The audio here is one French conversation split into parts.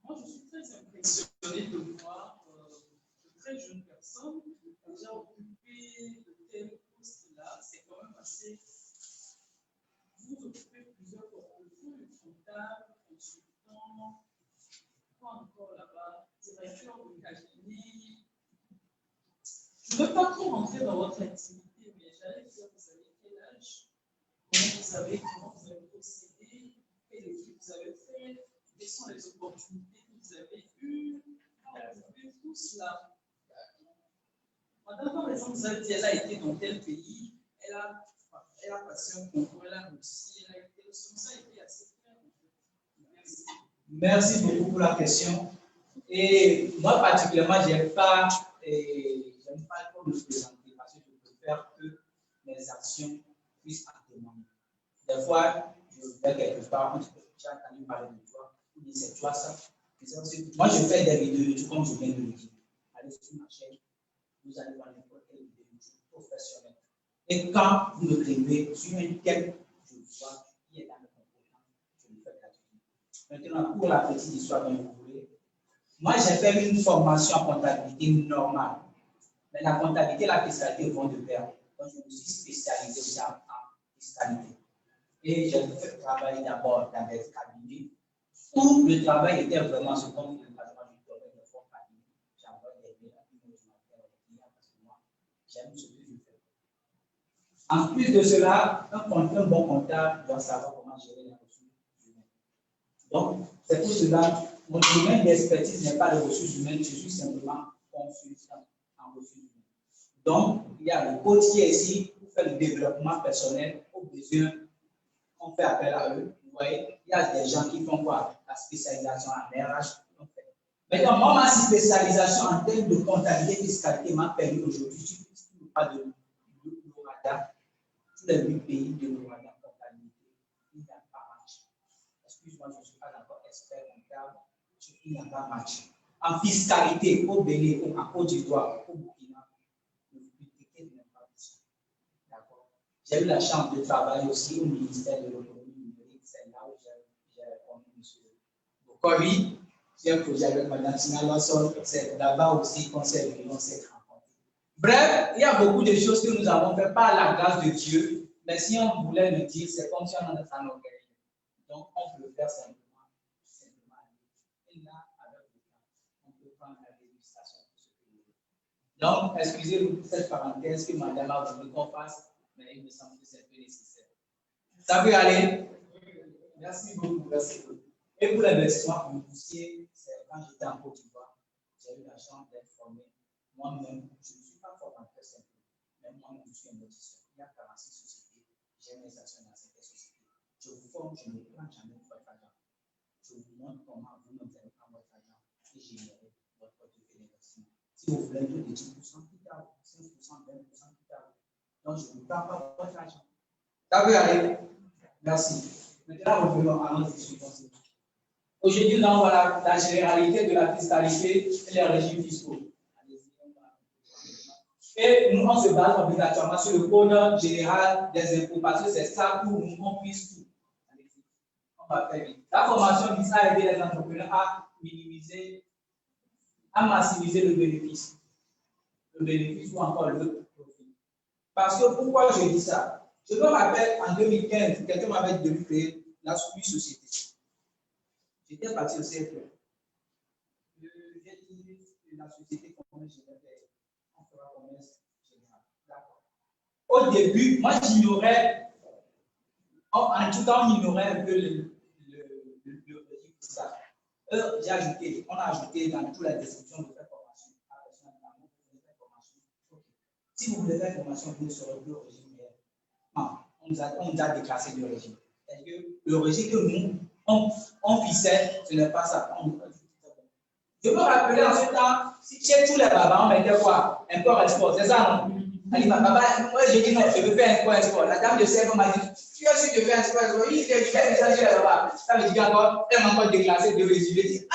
Moi, je suis très impressionné de voir de très jeunes personnes déjà occupées de tels postes-là. C'est quand même assez. Vous occupez plusieurs portefeuilles, comptable, consultant, pas encore là-bas, directeur de cabinet. Je ne veux pas trop rentrer dans votre activité, mais j'allais dire, vous avez quel âge? Comment vous avez procédé? Quelle équipe vous avez fait? Quelles sont les opportunités que vous avez eues? Vous avez tout cela. Madame, par exemple, vous avez dit elle a été dans tel pays, elle a passé un concours, elle a réussi, elle a été. Ça a été assez clair. Merci. Merci beaucoup pour la question. Et moi, particulièrement, je n'aime pas trop me présenter parce que je préfère que mes actions puissent en témoigner. Des fois, je vais quelque part, on dit que j'ai entendu parler de toi, ou bien c'est toi ça. Moi, je fais des vidéos YouTube comme je viens de le dire. Allez sur ma chaîne, vous allez voir n'importe quelle vidéo YouTube professionnelle. Et quand vous me cliquez sur une thème, je vois qui est dans le comportement, je le fais gratuitement. Maintenant, pour la petite histoire dont vous voulez, moi, j'ai fait une formation en comptabilité normale. Mais la comptabilité et la fiscalité vont de pair. Donc, je me suis spécialisé aussi en fiscalité. Et j'ai fait travailler d'abord dans des cabinets où le travail était vraiment ce qu'on dit le patron du domaine de fort cabinet. J'envoie des mails à une autre matière aux clients parce que moi, j'aime ce que je fais. En plus de cela, un bon comptable doit savoir comment gérer les ressources humaines. Donc, c'est pour cela, mon domaine d'expertise n'est pas les ressources humaines, je suis simplement consultant en ressources humaines. Donc, il y a le coach ici pour faire le développement personnel aux besoins. On fait appel à eux. Vous voyez, il y a des gens qui font quoi? La spécialisation en RH. Maintenant, moi, ma spécialisation en termes de comptabilité et fiscalité m'a permis aujourd'hui, je ne suis pas de l'ORADA, tous les 8 pays de l'ORADA comptabilité, il n'y a pas match. Excuse-moi, je ne suis pas d'accord, expert comptable, il n'y a pas match. En fiscalité, au Bénin, ou en Côte d'Ivoire, au Burkina, le public n'est pas possible. D'accord? J'ai eu la chance de travailler aussi au ministère de l'Autonomie numérique, c'est là où j'ai répondu M. Bokori. J'ai un projet avec Mme Tina Lawson, c'est là-bas aussi qu'on s'est rencontrés. Bref, il y a beaucoup de choses que nous avons fait par la grâce de Dieu, mais si on voulait le dire, c'est comme si on en était en orgueil. Donc, on peut le faire simplement. Et là, avec le temps, on peut prendre la dégustation de ce que nous voulons. Donc, excusez-nous pour cette parenthèse que Madame a voulu qu'on fasse, mais il me semble que c'est un peu nécessaire. Ça peut aller? Merci beaucoup, merci beaucoup. Et pour l'investissement que vous poussiez, c'est quand j'étais en Côte d'Ivoire, j'ai eu la chance d'être formé. Moi-même, je ne suis pas formateur simplement, mais moi-même, je suis investisseur. Il y a 46 sociétés, j'ai mes actions dans cette société. Je vous forme, je ne prends jamais votre argent. Je vous montre comment vous-même allez prendre votre argent et générer votre portefeuille d'investissement. Si vous voulez un taux de 10% plus tard, 5%, 20% plus tard, donc je ne prends pas votre argent. Ça peut aller? Merci. Maintenant, revenons à notre discussion. Aujourd'hui, nous allons voir la généralité de la fiscalité et les régimes fiscaux. Et nous, on se base obligatoirement sur le code général des impôts parce que c'est ça pour nous qu'on puisse tout. On va faire vite. La formation vise à aider les entrepreneurs à minimiser, à maximiser le bénéfice ou encore le profit. Parce que pourquoi je dis ça? Je me rappelle en 2015, quelqu'un m'avait dû créer la société. J'étais parti au CFE. J'ai dit la société commerce générale, on fera commerce général. D'accord. Au début, moi j'ignorais, en tout cas, on ignorait un peu le régime fiscal. On a ajouté dans toute la description de faire formation. Si vous voulez faire formation, vous ne serez plus au régime. Non, on nous a déclassé du régime. Parce que le régime que nous, on fissait, ce n'est pas ça. Je me rappelais en ce temps, chez tous les babas, on mettait quoi? Import-export, c'est ça, non? Elle dit, papa, moi j'ai dit non, je veux faire import-export. La dame de CFO m'a dit, tu as su de faire export-export? Il dit, je vais changer les babas. Ça me dit encore, elle m'a encore déclassé de régime. Je dis,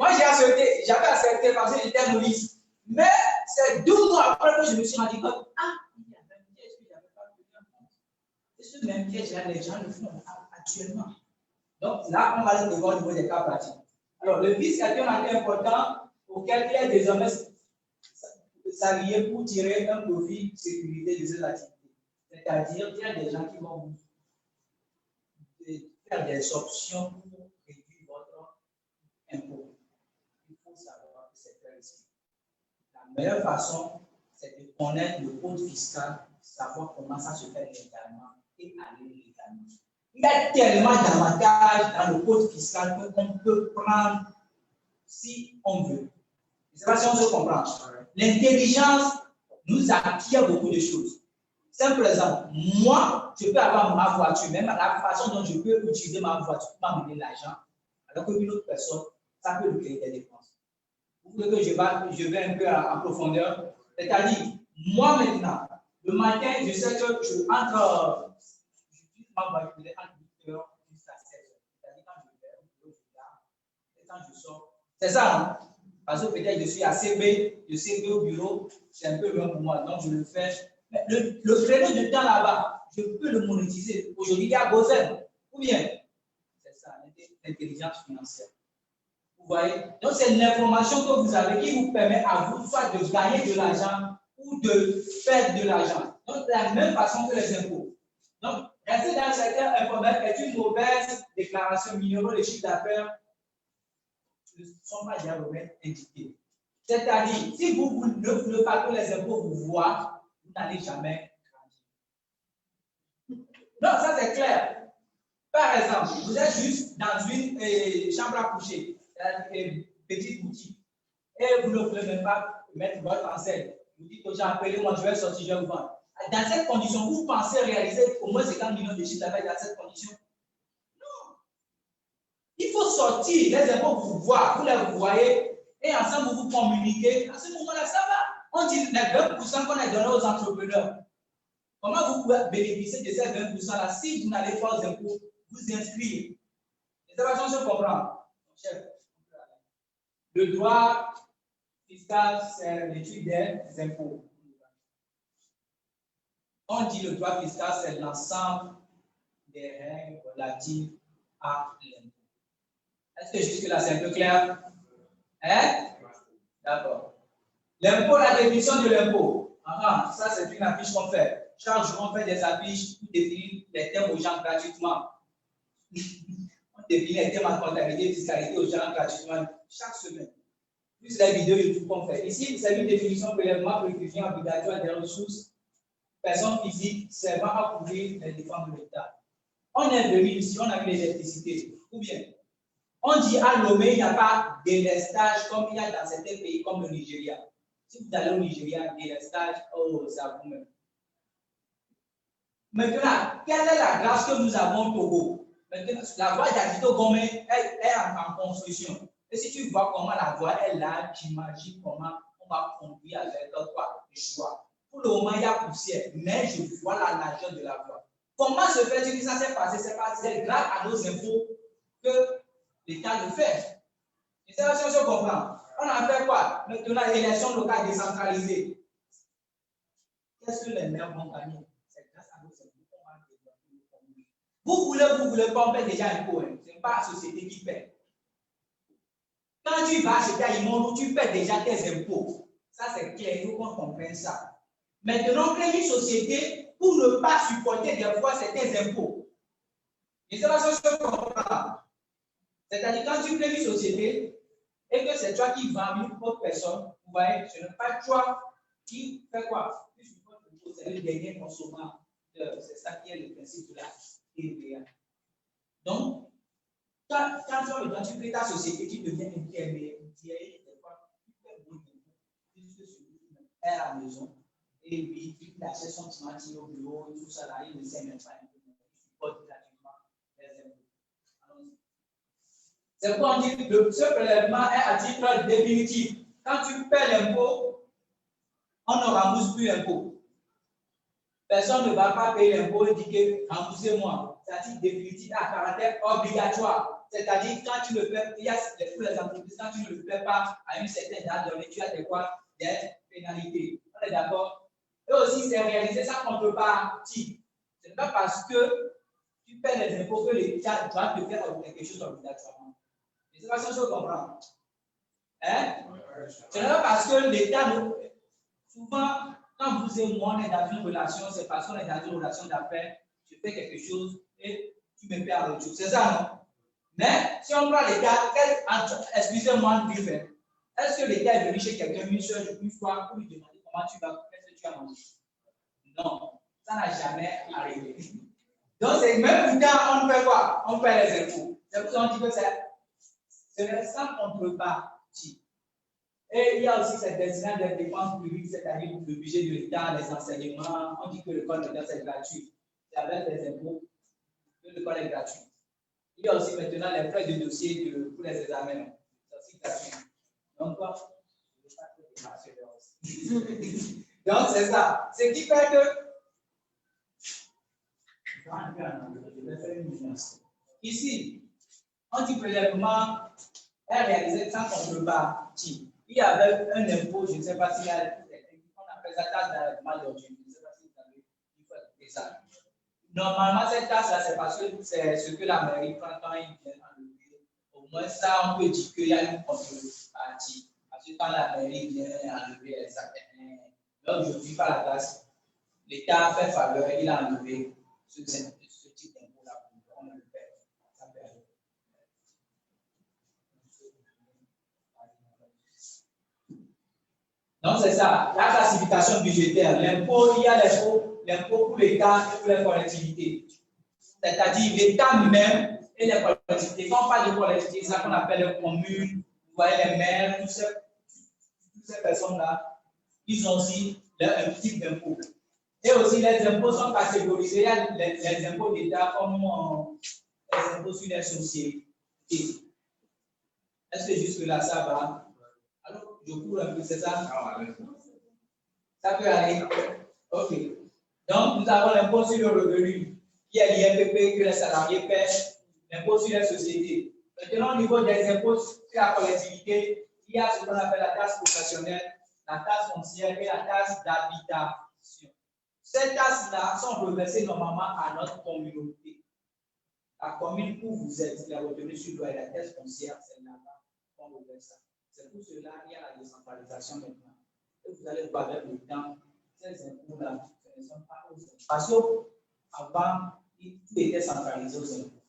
moi j'avais accepté parce que j'étais novice. Mais c'est 12 mois après que je me suis rendu compte, il y avait un piège que je n'avais pas pu faire. Et ce même piège-là, les gens le font actuellement. Donc là, on va aller voir au niveau des cas pratiques. Alors, le fisc est un acte important auquel il est désormais s'allier pour tirer un profit sécurité de ces activités. C'est-à-dire qu'il y a des gens qui vont vous faire des options pour réduire votre impôt. Il faut savoir que c'est très risqué. La meilleure façon, c'est de connaître le code fiscal, savoir comment ça se fait légalement et aller légalement. Il y a tellement d'avantages dans le code fiscal qu'on peut prendre si on veut. Je ne sais pas si on se comprend. L'intelligence nous acquiert beaucoup de choses. Simple exemple, moi, je peux avoir ma voiture, même la façon dont je peux utiliser ma voiture pour m'amener l'argent, alors qu'une autre personne, ça peut lui créer des dépenses. Vous voulez que je vais un peu en profondeur? C'est-à-dire, moi maintenant, le matin, je sais que j'utilise ma voiture entre 8h jusqu'à 16h. C'est-à-dire quand je vais au bureau, je garde, et quand je sors. C'est ça, hein? Parce que peut-être je suis à CB, de CB au bureau, c'est un peu loin pour moi, donc je le fais. Mais le créneau de temps là-bas, je peux le monétiser. Aujourd'hui, il y a besoin. Ou bien, c'est ça, l'intelligence financière. Vous voyez? Donc, c'est l'information que vous avez qui vous permet à vous soit de gagner de l'argent ou de perdre de l'argent. Donc, de la même façon que les impôts. Donc, rester dans le secteur informel est une mauvaise déclaration minimum de chiffre d'affaires ne sont pas diabolement indiqués. C'est-à-dire, si vous ne voulez pas que les impôts vous voient, vous n'allez jamais grandir. Non, ça c'est clair. Par exemple, vous êtes juste dans une chambre à coucher, une petite boutique, et vous ne voulez même pas mettre votre enseigne. Vous dites aux gens, appelez-moi, je vais sortir, je vais vous vendre. Dans cette condition, vous pensez réaliser au moins 50 millions de chiffres d'affaires dans cette condition? Non. Il faut sortir, les impôts vous voient, vous les voyez, et ensemble vous communiquez. À ce moment-là, ça va. On dit les 20% qu'on a donné aux entrepreneurs. Comment vous pouvez bénéficier de ces 20%-là si vous n'allez pas aux impôts, vous inscrire? Et ça va se comprendre. Chef, le droit fiscal, c'est l'étude des impôts. On dit le droit fiscal, c'est l'ensemble des règles relatives à l'impôt. Est-ce que jusque-là, c'est un peu clair? Hein? D'accord. L'impôt, la définition de l'impôt. Ça, c'est une affiche qu'on fait. Chaque jour, on fait des affiches pour définir les thèmes aux gens gratuitement. On définit les thèmes en comptabilité et fiscalité aux gens gratuitement chaque semaine. Plus la vidéo YouTube qu'on fait. Ici, c'est une définition prélèvement prévisionnel obligatoire des ressources, personnes physiques servant à couvrir les dépenses de l'État. On est venu ici, on a vu l'électricité. Ou bien, on dit à Lomé, il n'y a pas délestage comme il y a dans certains pays comme le Nigeria. Si vous allez au Nigeria, délestage, oh, ça vous met. Maintenant, quelle est la grâce que nous avons au Togo? Maintenant, la voie d'Adito Gome est en construction. Et si tu vois comment la voie est là, tu imagines comment on va conduire avec quoi? Le choix. Pour le moment, il y a poussière, mais je vois la largeur de la voie. Comment se fait-il que ça s'est passé? C'est parce que c'est grâce à nos impôts que l'État le fait. Et ça, si on se comprend. On a fait quoi? Maintenant, l'élection locale décentralisée. Qu'est-ce que les maires vont gagner? C'est grâce à nos impôts qu'on va développer le commune. Vous voulez pas, on paie déjà un impôt. Ce n'est pas la société qui paie. Quand tu vas acheter un immeuble, tu paies déjà tes impôts. Ça, c'est clair, il faut qu'on comprenne ça. Maintenant, crée une société pour ne pas supporter des fois certains impôts. Et ça va se comprendre. C'est-à-dire, quand tu crées une société et que c'est toi qui vends une autre personne, vous voyez, ce n'est pas toi qui fait quoi? C'est le dernier consommateur. C'est ça qui est le principe de la TVA. Donc, quand tu crées ta société, tu deviens intermédiaire. Des fois, tu fais beaucoup de puisque celui qui est à la maison, et puis il achète son petit au bureau, et tout ça là, il ne sait même pas. Il supporte gratuitement les impôts. C'est pourquoi on dit que ce prélèvement est à titre définitif. Quand tu paies l'impôt, on ne rembourse plus l'impôt. Personne ne va pas payer l'impôt et dire que remboursez-moi. C'est à titre définitif à caractère obligatoire. C'est-à-dire quand tu le fais, il y a pour les entreprises, quand tu ne le fais pas à une certaine date donnée, tu as des pénalités. On est d'accord? Et aussi, c'est réalisé ça contrepartie. Ce n'est pas parce que tu paies les impôts que l'État doit te faire quelque chose obligatoirement. sais pas si je comprends. Hein? Ce n'est pas parce que l'État, souvent, quand vous et moi, on est dans une relation, c'est parce qu'on est dans une relation d'affaires, je fais quelque chose et tu me paies en retour. C'est ça, non? Mais si on prend l'État, excusez-moi de dire, est-ce que l'État est venu chez quelqu'un une fois pour lui demander comment tu vas, qu'est-ce que tu as mangé? Non, ça n'a jamais arrivé. Donc, c'est même quand on fait quoi? On fait les impôts. C'est pour ça qu'on dit que c'est sans contrepartie. Et il y a aussi cette destination des dépenses publiques, c'est-à-dire le budget de l'État, les enseignements. On dit que l'école de c'est gratuit. C'est avec les impôts que l'école est gratuite. Il y a aussi maintenant les frais de dossier pour les examens. C'est aussi gratuit. Donc, donc c'est ça. Ce qui fait que ici, on dit prélèvement est réalisé sans contrepartie. Il y avait un impôt, je ne sais pas s'il y a, on appelle ça taxe d'enlèvement d'ordures. Je ne sais pas si vous avez fait ça. Normalement, cette taxe-là, c'est parce que c'est ce que la mairie prend quand ils viennent enlever. Au moins, ça, on peut dire qu'il y a une contrepartie. Parce que quand la mairie vient enlever les sacs, donc je ne vis pas la taxe. L'État a fait faveur, il a enlevé ce type d'impôt-là pour le faire. Ça permet. Donc, c'est ça, la classification budgétaire. L'impôt, il y a l'impôt pour l'État et pour les collectivités. C'est-à-dire l'État lui-même et les collectivités. Quand on parle de collectivités, c'est ça qu'on appelle les communes, vous voyez les maires, toutes ces personnes-là, ils ont aussi un type d'impôt. Et aussi, les impôts sont catégorisés. Il y a les impôts d'État comme les impôts sur les sociétés. Est-ce que jusque-là, ça va? Alors, je cours un peu, c'est ça? Ça peut aller? Ok. Donc, nous avons l'impôt sur le revenu, qui est l'IFP que les salariés paient, l'impôt sur les sociétés. Maintenant, au niveau des impôts sur la collectivité, il y a ce qu'on appelle la taxe professionnelle, la taxe foncière et la taxe d'habitation. Ces taxes-là sont reversées normalement à notre communauté. La commune où vous êtes, la retenue sur l'eau et la taxe foncière, c'est là-bas qu'on reverse ça. C'est pour cela qu'il y a la décentralisation maintenant. Et vous allez voir avec le temps, ces impôts-là, ce ne sont pas aux impôts. Parce qu'avant, tout était centralisé aux impôts.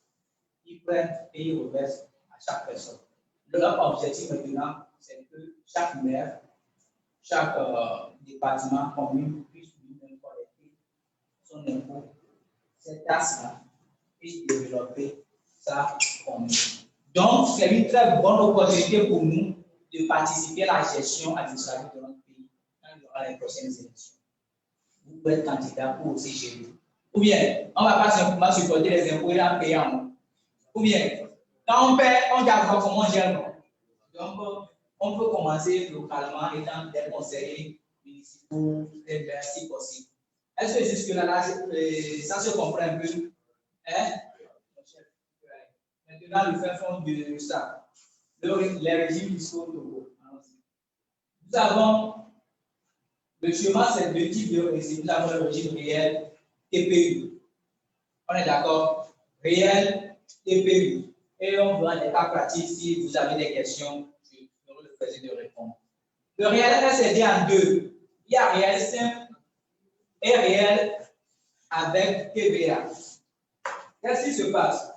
Ils prennent et ils reversent à chaque personne. Leur objectif maintenant, c'est que chaque maire, chaque département, commune puisse lui-même collecter son impôt, cette taxe-là, et développer sa commune. Donc, c'est une très bonne opportunité pour nous de participer à la gestion administrative de notre pays quand il y aura les prochaines élections. Vous pouvez être candidat pour aussi gérer. Ou bien, on ne va pas simplement supporter les impôts et en payant. Ou bien, quand on paie, on garde comment on gère. Donc, on peut commencer localement étant des conseillers municipaux et si possible. Est-ce que jusque-là, ça se comprend un peu? Hein? Maintenant, le fait fond de ça, les régimes fiscaux Togo. Nous avons le chemin, c'est deux types de régimes. Nous avons le régime réel, TPU. On est d'accord? Réel, TPU. Et on voit des cas pratiques. Si vous avez des questions, je ferai le plaisir de répondre. Le réel est dit en deux. Il y a réel simple et réel avec TVA. Qu'est-ce qui se passe?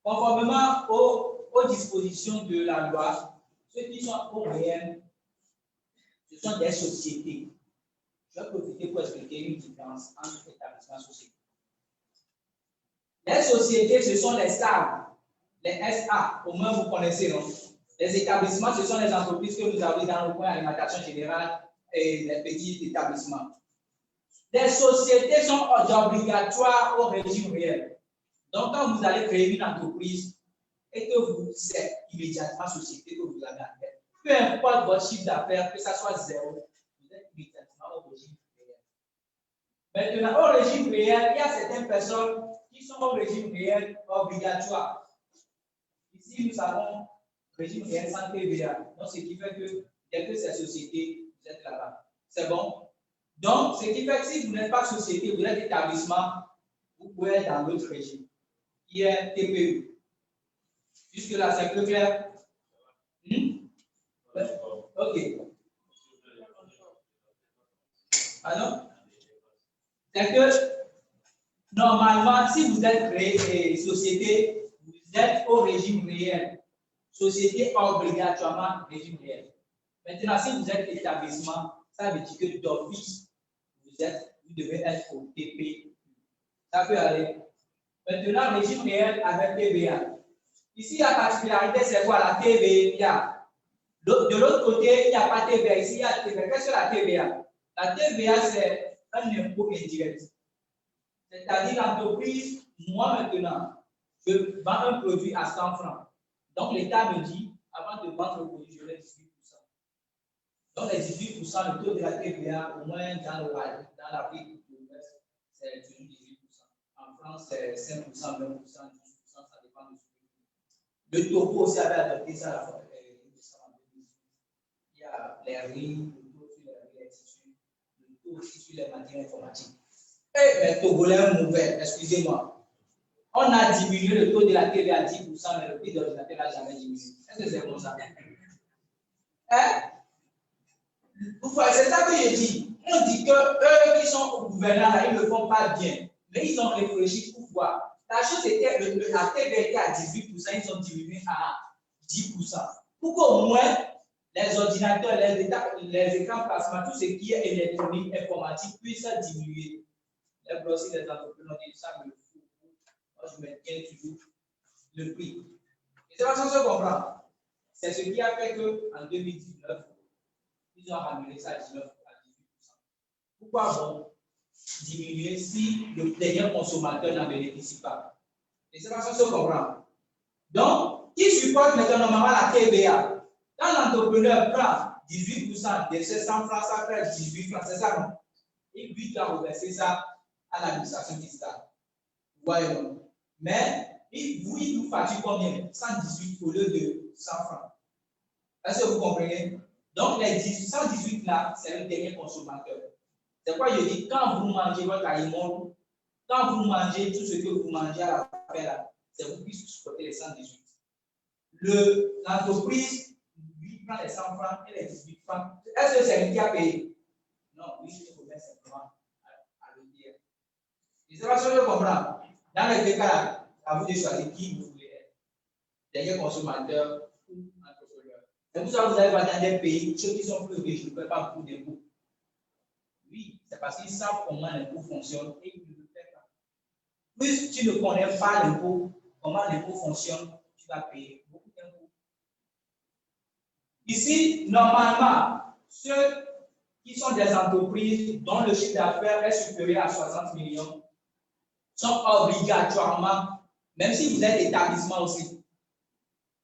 Conformément aux dispositions de la loi, ceux qui sont au réel, ce sont des sociétés. Je vais profiter pour expliquer une différence entre établissements et sociétés. Les sociétés, ce sont les SAR, les SA, au moins vous connaissez, non? Les établissements, ce sont les entreprises que vous avez dans le coin alimentation générale et les petits établissements. Les sociétés sont obligatoires au régime réel. Donc, quand vous allez créer une entreprise et que vous êtes immédiatement société que vous avez en tête, peu importe votre chiffre d'affaires, que ça soit zéro, vous êtes immédiatement au régime réel. Maintenant, au régime réel, il y a certaines personnes qui sont au régime réel obligatoire. Ici, nous avons régime réel sans TVA. Donc, ce qui fait que dès que ces sociétés, vous êtes là-bas. C'est bon? Donc, ce qui fait que si vous n'êtes pas société, vous êtes établissement, vous pouvez être dans l'autre régime. qui est TPE. Jusque-là, c'est plus clair? Ok. Alors, c'est que normalement, si vous êtes créé société, vous êtes au régime réel. Société obligatoirement régime réel. Maintenant, si vous êtes établissement, ça veut dire que d'office, vous devez être au TPE. Ça peut aller. Maintenant, régime réel avec TVA. Ici, la particularité, c'est quoi? La TVA. De l'autre côté, il n'y a pas de TVA. Ici, il y a TVA. Qu'est-ce que la TVA? La TVA, c'est un impôt indirect. C'est-à-dire, l'entreprise, moi maintenant, je vends un produit à 100 francs. Donc, l'État me dit, avant de vendre le produit, je vais 18%. Donc, les 18%, le taux de la TVA, au moins dans l'Afrique de l'Ouest, c'est toujours 18%. En France, c'est 5%, 20%, 10%, ça dépend de ce que le topo aussi avait adopté ça à la fois. Il y a les riz, le taux sur les tissus, le taux aussi sur les matières informatiques. Et les Togolais mauvais, excusez-moi. On a diminué le taux de la TVA à 10%, mais le prix de l'ordinateur n'a jamais diminué. Est-ce que c'est comme ça? Hein? C'est ça que je dis. On dit que eux qui sont au gouvernement, ils ne le font pas bien. Mais ils ont réfléchi pour voir. La chose était que la TVA était à 18%, ils ont diminué à 10%. Pour qu'au moins les ordinateurs, les écrans plasma, tout ce qui est électronique, informatique puisse diminuer. Les aussi les entrepreneurs disent ça me fout. Moi, je maintiens toujours le prix. Et c'est pas ça que je comprends. C'est ce qui a fait qu'en 2019, ils ont ramené ça à 19 à 18%. Pourquoi bon diminuer si le dernier consommateur n'en bénéficie pas? Et c'est pas ça que je comprends. Donc, qui supporte maintenant normalement la TVA? Quand l'entrepreneur prend 18% de ces 100 francs, ça fait 18 francs, c'est ça, non? Et lui doit reverser ça à l'administration fiscale. Voyez donc. Mais il nous facture combien? 118 au lieu de 100 francs. Est-ce que vous comprenez? Donc, les 118 là, c'est le dernier consommateur. C'est quoi je dis? Quand vous mangez votre aliment, quand vous mangez tout ce que vous mangez à la fin là, c'est vous qui supportez les 118. L'entreprise, lui, prend les 100 francs et les 18 francs. Est-ce que c'est lui qui a payé? Non, lui, je reviens simplement à le dire. Et c'est pas ce que je comprends. Dans les deux cas, à vous de choisir qui vous voulez être. Dernier consommateur ou entrepreneur. C'est pour ça que vous allez voir dans des pays, ceux qui sont plus riches ne peuvent pas beaucoup d'impôts. Oui, c'est parce qu'ils savent comment l'impôt fonctionne et ils ne le font pas. Plus tu ne connais pas l'impôt, comment l'impôt fonctionne, tu vas payer beaucoup d'impôts. Ici, normalement, ceux qui sont des entreprises dont le chiffre d'affaires est supérieur à 60 millions sont obligatoirement, même si vous êtes établissement aussi,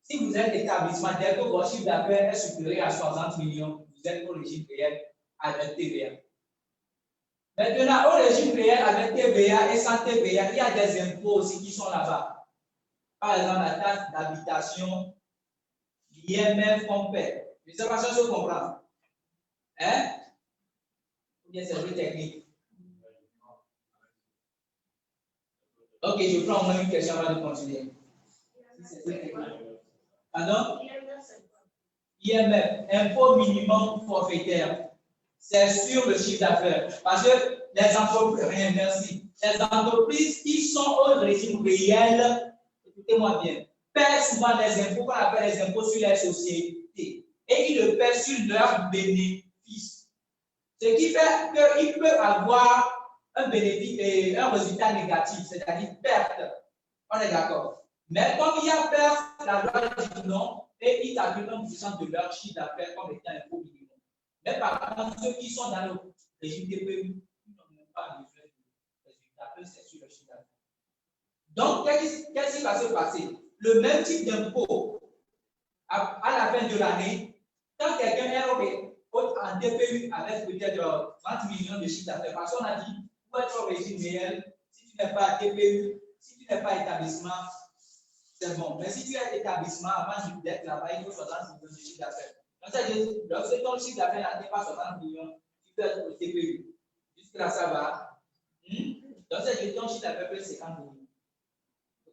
si vous êtes établissement, dès que votre chiffre d'affaires est supérieur à 60 millions, vous êtes au régime réel avec TVA. Maintenant, au régime réel avec TVA et sans TVA, il y a des impôts aussi qui sont là-bas. Par exemple, la taxe d'habitation, l'IMF qu'on paie. Je ne sais pas si je comprends. Hein? Ou bien c'est plus technique. Ok, je prends au moins une question avant de continuer. Pardon? IMF, impôt minimum forfaitaire. C'est sur le chiffre d'affaires. Parce que les entreprises, rien, merci. Les entreprises qui sont au régime réel, écoutez-moi bien, paient souvent les impôts qu'on appelle les impôts sur les sociétés. Et ils le paient sur leurs bénéfices. Ce qui fait qu'ils peuvent avoir un bénéfice et un résultat négatif, c'est-à-dire perte. On est d'accord. Mais comme il y a perte, la loi dit non, et ils calculent 1% de leur chiffre d'affaires comme étant un impôt minimum. Mais par contre, ceux qui sont dans le régime TPE, ils n'ont même pas besoin de résultat, eux, c'est sur le chiffre d'affaires. Donc, qu'est-ce qui va se passer? Le même type d'impôt, à la fin de l'année, quand quelqu'un est en TPE avec peut-être 30 millions de chiffre d'affaires, parce qu'on a dit, pour être au régime réel, si tu n'es pas TPE, si tu n'es pas établissement, c'est bon. Mais si tu es établissement, avant d'être là-bas, il faut 60 millions de chiffre d'affaires. Donc, lorsque ton chiffre d'affaires n'atteint pas 60 millions, tu peux être au TPE. Jusque-là, ça va. Donc, c'est ton chiffre d'affaires peut être 50 millions.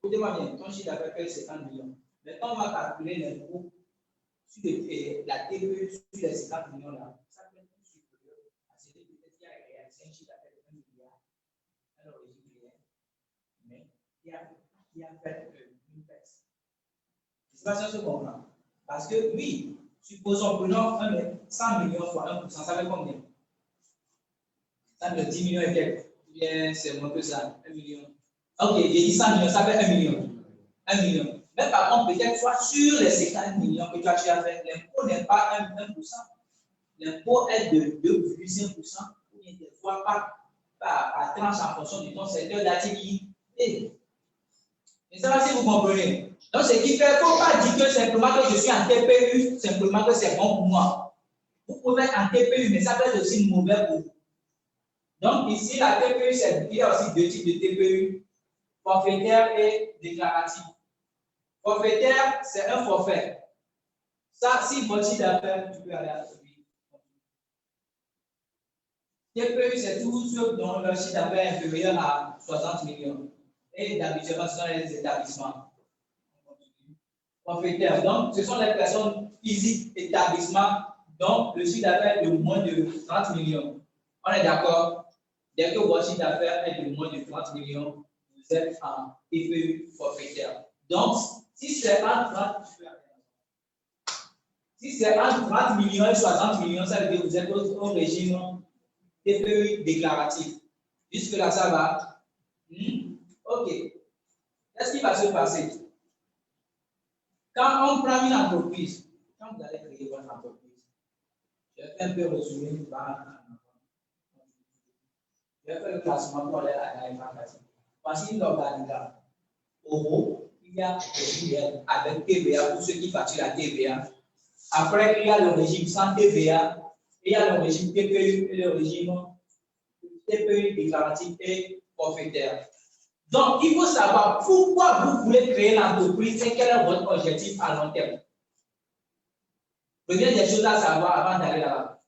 Écoutez-moi bien, ton chiffre d'affaires fait 50 millions. Maintenant, on va calculer l'impôt sur la TPE sur les 50 millions là. Ça peut être plus supérieur à celui peut-être qui a réalisé un chiffre d'affaires de 1 milliard à l'origine réelle, mais qui a fait une baisse. Je ne sais pas si on se comprend. Parce que oui, supposons, prenons 100 millions fois 1%, ça fait combien? Ça fait 10 millions et quelques. Bien, c'est moins que ça, 1 million. Ok, j'ai dit 100 millions, ça fait 1 million. 1 million. Mais par contre, peut-être soit sur les 50 millions que tu as fait, l'impôt n'est pas 1%. L'impôt est de 2,5%, ou bien des fois par tranche en fonction de ton secteur d'activité. Je ne sais pas si vous comprenez. Donc, ce qui fait, il ne faut pas dire que simplement que je suis en TPU, simplement que c'est bon pour moi. Vous pouvez être en TPU, mais ça peut être aussi mauvais pour vous. Donc, ici, la TPU, il y a aussi deux types de TPU, forfaitaire et déclaratif. Forfaitaire, c'est un forfait. Ça, si votre chiffre d'affaires, tu peux aller à celui. TPU, c'est tous ceux dont leur chiffre d'affaires est inférieur à 60 millions. Et d'habitude, ce sont les établissements. Forfaitaire. Donc, ce sont les personnes physiques, établissements, dont le chiffre d'affaires est de moins de 30 millions. On est d'accord? Dès que votre chiffre d'affaires est de moins de 30 millions, vous êtes en TPU forfaitaire. Donc, si c'est entre 30 millions et 60 millions, ça veut dire que vous êtes au régime TPU déclaratif. Jusque-là, ça va? OK. Qu'est-ce qui va se passer? Quand on prend une entreprise, quand vous allez créer votre entreprise, je vais un peu résumer je vais faire le classement pour aller à l'informatique. Voici l'organigramme. Au haut, il y a le régime avec TVA pour ceux qui facturent la TVA. Après, il y a le régime sans TVA, il y a le régime TPU et le régime TPU déclaratif et forfaitaire. Donc, il faut savoir pourquoi vous voulez créer l'entreprise et quel est votre objectif à long terme. Première des choses à savoir avant d'aller là-bas.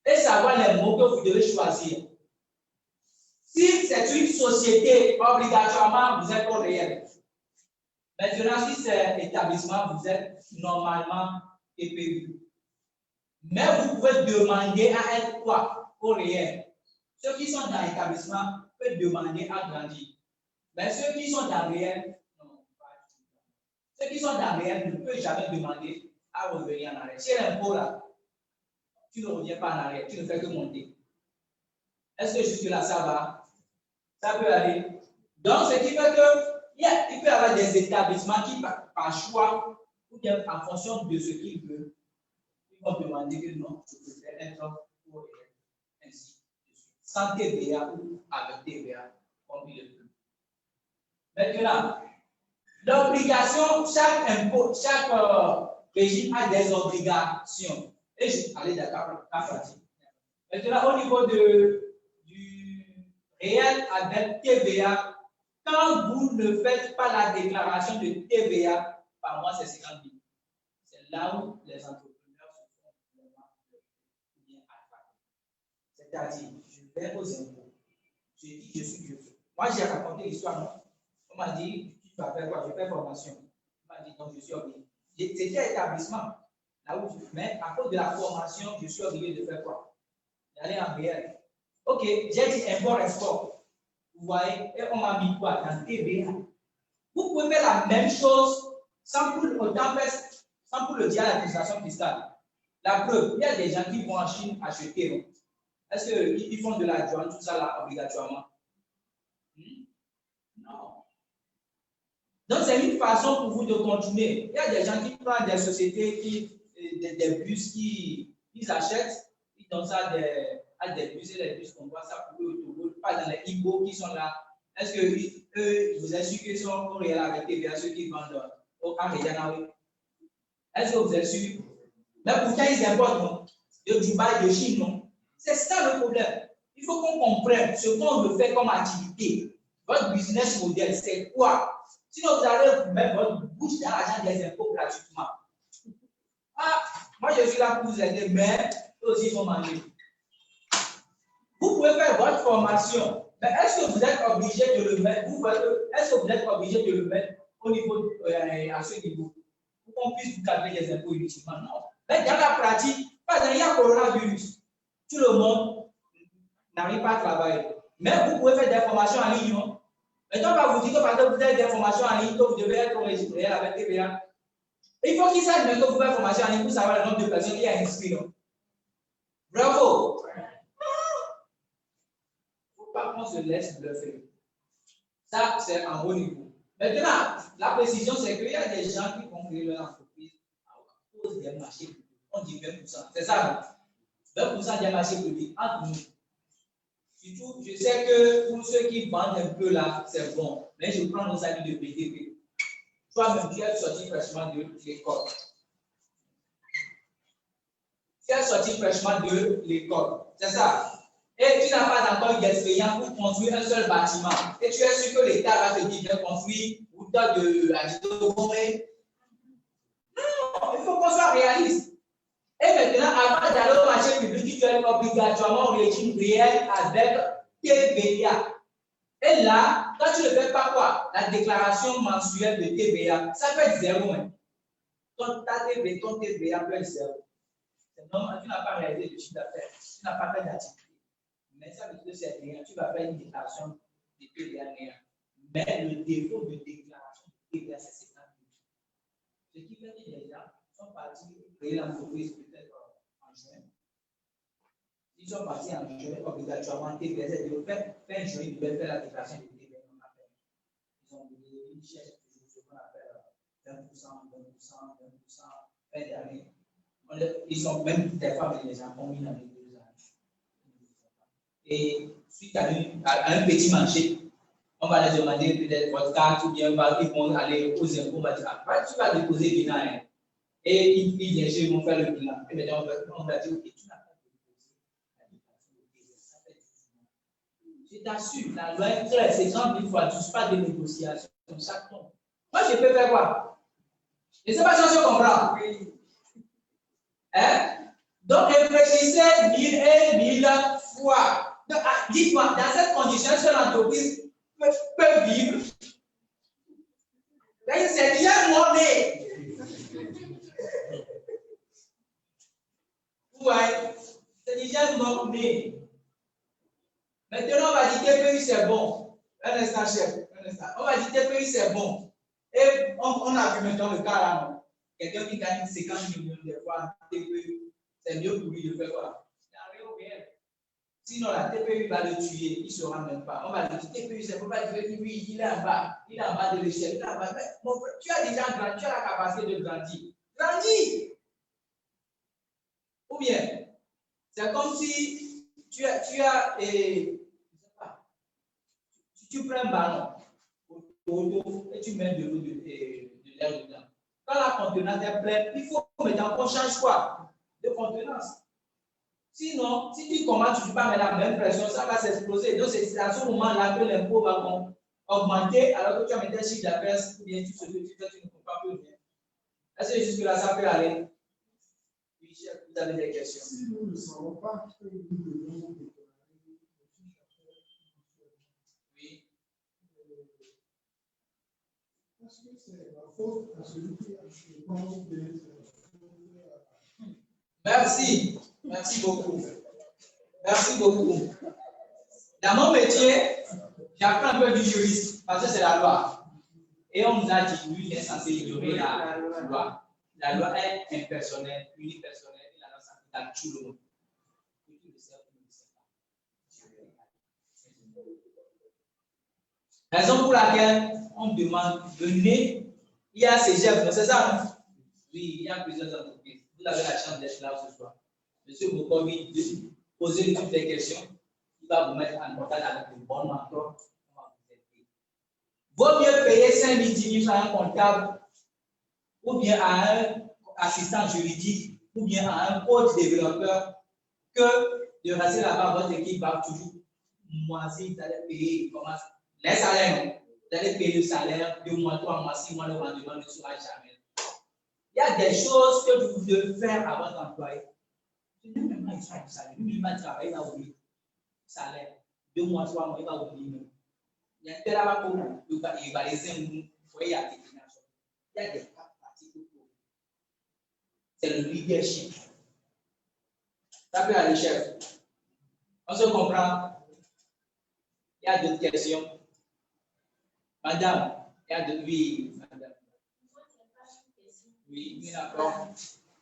Et savoir les mots que vous devez choisir. Si c'est une société, obligatoirement, vous êtes au réel. Maintenant, si c'est établissement, vous êtes normalement TPU. Mais vous pouvez demander à être quoi? Au réel. Ceux qui sont dans l'établissement peuvent demander à grandir. Mais ceux qui sont dans le réel, non, pas du tout. Ceux qui sont dans le réel ne peuvent jamais demander à revenir en arrière. Si l'impôt là, tu ne reviens pas en arrière, tu ne fais que monter. Est-ce que jusque-là, ça va? Ça peut aller. Donc, ce qui fait que, il peut y avoir des établissements qui, par choix, ou bien en fonction de ce qu'ils veulent, ils vont demander que non, je préfère être au réel. Ainsi, sans TVA ou avec TVA, comme il le veut. Maintenant, l'obligation, chaque impôt, chaque régime a des obligations. Et je vais aller d'accord à pratique. Maintenant, au niveau du réel avec TVA, quand vous ne faites pas la déclaration de TVA, par mois, c'est 50 000. C'est là où les entrepreneurs se font vraiment bien attraper. C'est-à-dire, je vais aux impôts. Je dis, je suis. Moi, j'ai raconté l'histoire, non? On m'a dit, tu vas faire quoi? Je fais formation. On m'a dit, donc je suis obligé. C'était établissement. Là où mais à cause de la formation, je suis obligé de faire quoi? D'aller en réel. Ok, j'ai dit import-export. Vous voyez, et on m'a mis quoi? Dans TVA. Vous pouvez faire la même chose sans pour le dire à l'administration fiscale. La preuve, il y a des gens qui vont en Chine acheter. Est-ce qu'ils font de la douane, tout ça là, obligatoirement? Non. Donc, c'est une façon pour vous de continuer. Il y a des gens qui prennent des sociétés, des bus qu'ils achètent, ils donnent ça à des bus et les bus qu'on voit ça pour eux, pas dans les Igbo qui sont là. Est-ce que eux, vous êtes sûr qu'ils sont au réel avec TVA, ceux qui vendent au Cameroun? Est-ce que vous êtes sûr? Mais pourtant, ils importent de Dubaï, de Chine, non? C'est ça le problème. Il faut qu'on comprenne ce qu'on veut faire comme activité. Votre business model, c'est quoi? Sinon, vous allez mettre votre bouche dans l'argent des impôts gratuitement. Ah, moi, je suis là pour vous aider, mais eux aussi, ils vont manger. Vous pouvez faire votre formation, Mais est-ce que vous êtes obligé de le mettre, est-ce que vous êtes obligé de le mettre au niveau, à ce niveau, pour qu'on puisse vous calculer les impôts inutilement? Non. Mais dans la pratique, par exemple, il y a coronavirus. Tout le monde n'arrive pas à travailler. Mais vous pouvez faire des formations en ligne. Non? Maintenant, on va vous dire que parce que vous avez des formations en ligne, que vous devez être enregistré avec TVA. Il faut qu'ils sachent que vous faites formation en ligne pour savoir le nombre de personnes qui a inscrit. Bravo! Il ne faut pas qu'on se laisse bluffer. Ça, c'est un haut niveau. Maintenant, la précision, c'est qu'il y a des gens qui vont créer leur entreprise à cause des marchés publics. On dit 20%. C'est ça, non? 20% des marchés publics entre nous. Surtout, je sais que pour ceux qui vendent un peu là, c'est bon. Mais je prends nos amis de BTP. Toi-même, tu es sorti fraîchement de l'école. Tu es sorti fraîchement de l'école. C'est ça. Et tu n'as pas encore d'expérience pour construire un seul bâtiment. Et tu es sûr que l'État va te dire de construire ou de l'agiter. Non, il faut qu'on soit réaliste. Et maintenant, avant d'aller au marché public, tu dois être obligatoirement au régime réel avec TVA. Et là, quand tu ne fais pas quoi? La déclaration mensuelle de TVA, ça peut être zéro. Hein. Ton TVA peut être zéro. Donc, tu n'as pas réalisé le chiffre d'affaires, tu n'as pas fait d'activité. Mais ça veut dire que c'est rien, tu vas faire une déclaration de TVA néant. Mais le défaut de déclaration de TVA, c'est 50 000. Ce qui fait que les gens sont partis créer l'entreprise peut-être en juin. Ils sont partis en juin, obligatoirement, TVA, c'est-à-dire fin juin, ils devaient faire la déclaration de TVA. Ils ont oublié, ils cherchent toujours ce qu'on appelle 20%, fin d'année. Ils sont même des femmes et des enfants mis dans les 2 ans. Et suite à un petit marché, on va leur demander peut-être votre carte ou bien ils vont aller aux impôts, on va dire, tu vas déposer le bilan. Hein. Et ils bien sûr vont faire le bilan. Et maintenant on va dire, ok, tu n'as pas déposé la déclaration de TVA. Je t'assure, la loi est claire, c'est 30 000 fois, tu ne pas de négociation, ça tombe. Moi, je peux faire quoi? Je ne sais pas si on se comprend. Hein? Donc, réfléchissez 1000 et 1000 fois. Dites-moi, dans cette condition, est-ce que l'entreprise peut vivre? C'est bien monnaie. Ouais, c'est déjà monnaie. Maintenant, on va dire TPI, c'est bon. Un instant, chef. Un instant. On va dire TPI, c'est bon. Et on a vu maintenant le cas là. Quelqu'un qui gagne 50 millions de fois TPI, c'est mieux pour lui de faire quoi? Sinon, la TPI va le tuer, il ne se rend même pas. On va le dire, TPI, c'est pas dire que lui, il est en bas de l'échelle, il est en bas. Mais mon frère, tu as déjà grandi, tu as la capacité de grandir. Grandis! Ou bien, c'est comme si tu prends un ballon et tu mets de l'eau de l'air dedans. Quand la contenance est pleine, il faut maintenant qu'on change quoi? De contenance. Sinon, si tu commences, tu ne peux pas mettre la même pression, ça va s'exploser. Donc, c'est à ce moment-là que l'impôt va augmenter alors que tu as mis un chiffre d'affaires ou bien tu ne peux pas plus rien. Est-ce que jusque-là, ça peut aller? Oui, chef, vous avez des questions. Si nous ne savons pas que nous devons déclarer oui. Est-ce que c'est la faute à celui qui a acheté Merci. Merci beaucoup. Merci beaucoup. Dans mon métier, j'apprends un peu du juriste parce que c'est la loi. Et on nous a dit, lui, il est censé ignorer la loi. La loi est impersonnelle, unipersonnelle, et la loi s'applique à tout le monde. Raison pour laquelle on demande, venez, il y a ces chefs, c'est ça, non? Oui, il y a plusieurs entreprises. Vous avez la chance d'être là ce soir. Monsieur Bokovi, de poser toutes les questions. Il va vous mettre en contact avec le bon mentor. Vaut mieux payer 5 000, 10 000 à un comptable, ou bien à un assistant juridique, ou bien à un coach développeur, que de rester là-bas, votre équipe va toujours moisir, vous allez payer les salaires. Vous allez payer le salaire 2 mois, 3 mois, 6 mois, le rendement ne sera jamais. Il y a des choses que vous devez faire à votre employé. Même il sera du salaire. Lui, il va travailler, il va ouvrir salaire. 2 mois, 3 mois, il va oublier. Il y a tel avant il va laisser un foyer à déclination. Il y a des cas pratiques. C'est le leadership. Ça peut aller, chef. On se comprend. Il y a d'autres questions. Madame, il y a d'autres. Oui, madame. Oui, oui, d'accord.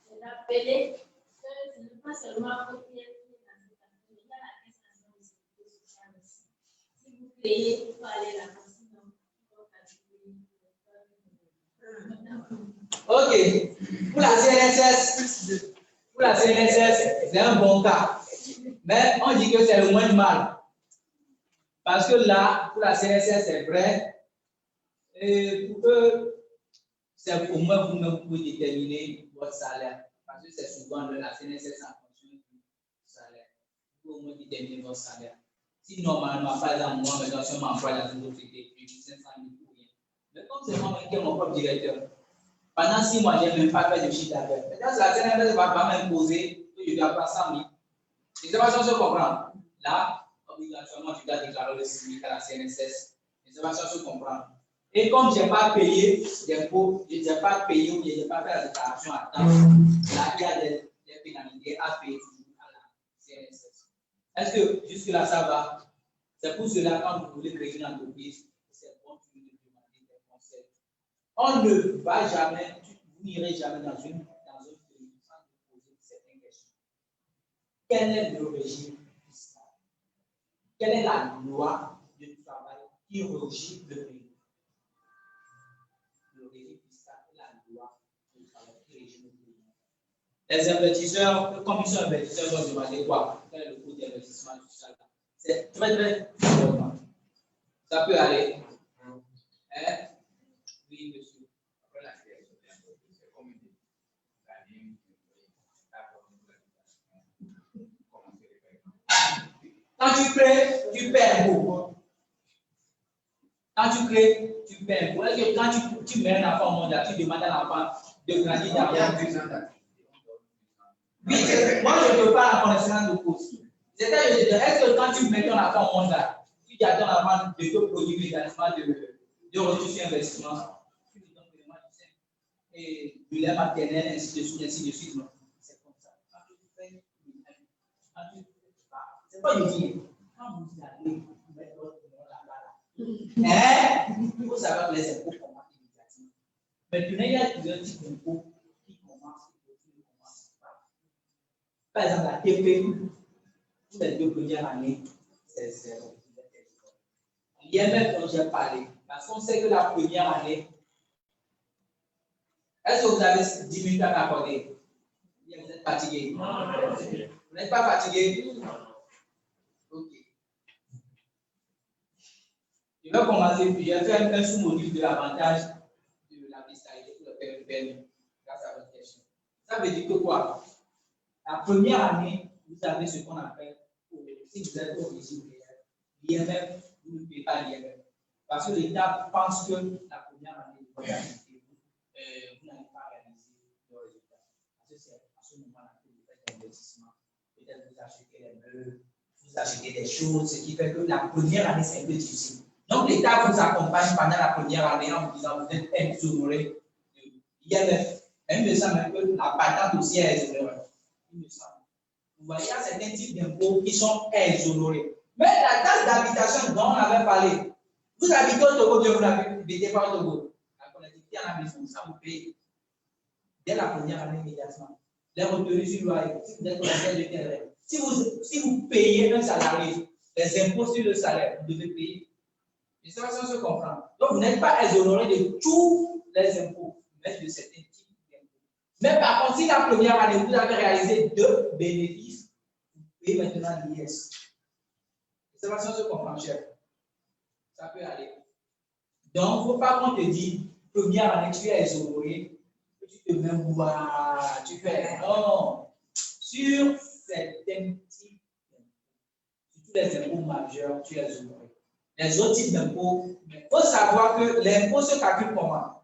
Je l'appelais, je ne veux pas seulement copier il y a la question de sécurité sociale aussi. Si vous payez, il faut aller là-bas. Ok. Pour la CNSS, c'est un bon cas. Mais on dit que c'est le moins de mal. Parce que là, pour la CNSS, c'est vrai. Et pour eux, c'est au moins vous-même vous pouvez déterminer votre salaire. Parce que c'est souvent de la CNSS en fonction du salaire. Vous pouvez au moins déterminer votre salaire. Si normalement, par exemple, moi, maintenant, si on m'emploie dans une société, je suis 500 000 pour rien. Mais comme c'est moi qui est mon propre directeur, pendant 6 mois, je n'ai même pas fait de chiffre d'affaires. Maintenant, la CNSS ne va pas m'imposer que je dois prendre 100 000. Je ne sais pas si on se comprend. Là, obligatoirement, tu dois déclarer le SMIC à la CNSS. Je ne sais pas si on se comprend. Et comme je n'ai pas payé d'impôts, je n'ai pas payé ou je n'ai pas fait la déclaration à temps, là, il y a des pénalités à payer toujours à la CNSS. Est-ce que jusque-là, ça va? C'est pour cela, quand vous voulez créer une entreprise, c'est bon de demander des conseils. On ne va jamais, vous n'irez jamais dans un pays sans poser certaines questions. Quel est le régime fiscal? Quelle est la loi du travail qui régit le pays? Le régime fiscal est la loi du travail qui régit le pays. Les investisseurs, comme ils sont investisseurs, vont demander quoi? Quel est le coût d'investissement fiscal? C'est très très important. Ça peut aller. Hein? Oui, monsieur. Après la création de l'entreprise, c'est comme une planning. Quand tu crées, tu perds beaucoup. Quand tu crées, tu perds beaucoup. Est-ce que quand tu mets un enfant au monde, tu demandes à l'enfant de grandir derrière 2 ans? Oui, moi je ne veux pas la connaissance de cause. C'est-à-dire, est-ce que quand tu mets ton enfant au monde, tu dis à ton enfant de te produire mécanisme de retour sur investissement, tu lui donnes vraiment du sein et du lait maternel, ainsi de suite, ainsi de suite. Non, c'est comme ça. Quand tu fais, c'est pas de dire, quand vous allez mettre votre nom là-bas, il faut savoir que les impôts commencent immédiatement. Maintenant, il y a plusieurs types d'impôts qui commencent et d'autres qui ne commencent pas. Par exemple, la TP, pour les 2 premières années, c'est 0. L'IMF dont j'ai parlé, parce qu'on sait que la première année, est-ce que vous avez 10 minutes à m'accorder? Vous êtes fatigué? Vous n'êtes pas fatigué? Ok. Je vais commencer, puis je vais faire un sous-module de l'avantage de la fiscalité pour le permis, grâce à votre question. Ça veut dire que quoi? La première année, vous avez ce qu'on appelle, si vous êtes au régime réel, l'IMF, vous ne payez pas l'IMF. Parce que l'État pense que la première année de votre activité, vous n'allez pas réaliser le résultat. Parce que c'est à ce moment-là que vous faites l'investissement. Peut-être vous achetez les meubles, vous achetez des choses, ce qui fait que la première année, c'est un peu difficile. Donc, l'État vous accompagne pendant la première année en vous disant que vous êtes exonéré de l'IMF. Même de ça, même que la patente aussi est exonérée. Il me semble. Vous voyez, il y a certains types d'impôts qui sont exonérés. Mais la taxe d'habitation dont on avait parlé, vous habitez au Togo, vous n'habitez pas au Togo. La collectivité en a besoin, ça vous paye. Dès la première année immédiatement. Les retenues sur loyer, si vous êtes propriétaire de terrain, si vous payez un salarié, les impôts sur le salaire, vous devez payer. Je ne sais pas si on se comprend. Donc, vous n'êtes pas exonéré de tous les impôts, mais de certains types d'impôts. Mais par contre, si la première année, vous avez réalisé 2 bénéfices, vous payez maintenant l'IS. Je ne sais pas si on se comprend, chef. Ça peut aller. Donc, il ne faut pas qu'on te dise, première année, tu es exonéré, que tu te mets voir, tu fais. Non. Sur certains types d'impôts, surtout les impôts majeurs, tu es exonéré. Les autres types d'impôts, il faut savoir que l'impôt se calcule comment?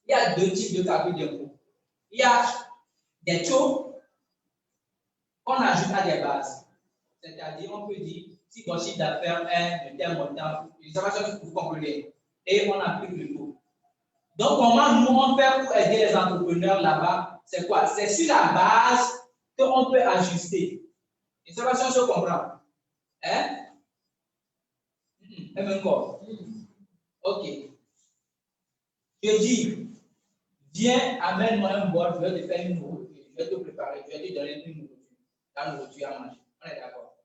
Il y a 2 types de calcul d'impôts. Il y a des taux qu'on ajoute à des bases. C'est-à-dire, on peut dire si votre chiffre d'affaires est de tel montant, je ne sais pas si vous comprenez, et on applique le taux. Donc, comment nous on fait pour aider les entrepreneurs là-bas? C'est quoi? C'est sur la base qu'on peut ajuster. Je ne sais pas si on se comprend. Hein? Même encore. Ok. Je dis, viens, amène-moi un bol, je vais te faire une nourriture, je vais te préparer, je vais te donner une nourriture, la nourriture à manger. On est d'accord.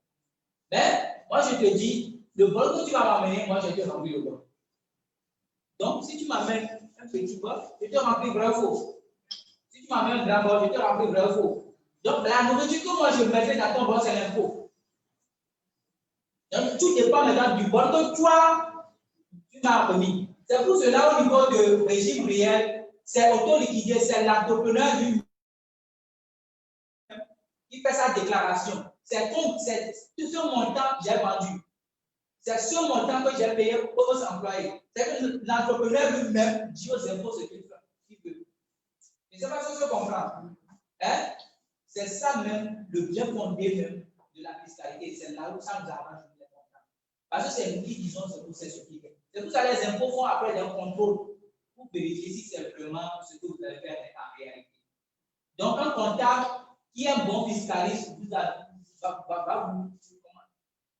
Mais, moi je te dis, le bol que tu vas m'amener, moi je te remplis le bol. Donc, si tu m'amènes un petit bol, je te remplis vrai ou faux. Si tu m'amènes un grand bol, je te remplis vrai ou faux. Donc, la nourriture que moi je mettrai dans ton bol, c'est l'impôt. Donc, tout dépend maintenant du bol que toi, tu m'as remis. C'est pour cela, au niveau de régime réel, c'est auto-liquidé, c'est l'entrepreneur lui qui fait sa déclaration. C'est tout ce montant que j'ai vendu. C'est ce montant que j'ai payé aux employés. C'est que l'entrepreneur lui-même dit aux impôts ce qu'il veut. Je ne sais pas si je comprends. Hein? C'est ça même, le bien fondé même de la fiscalité. C'est là où ça nous arrange les comptables. Parce que c'est nous qui disons c'est ce qui est. C'est pour ça que les impôts font après des contrôles pour vérifier si c'est vraiment ce que vous allez faire en réalité. Donc, un comptable qui est un bon fiscaliste va vous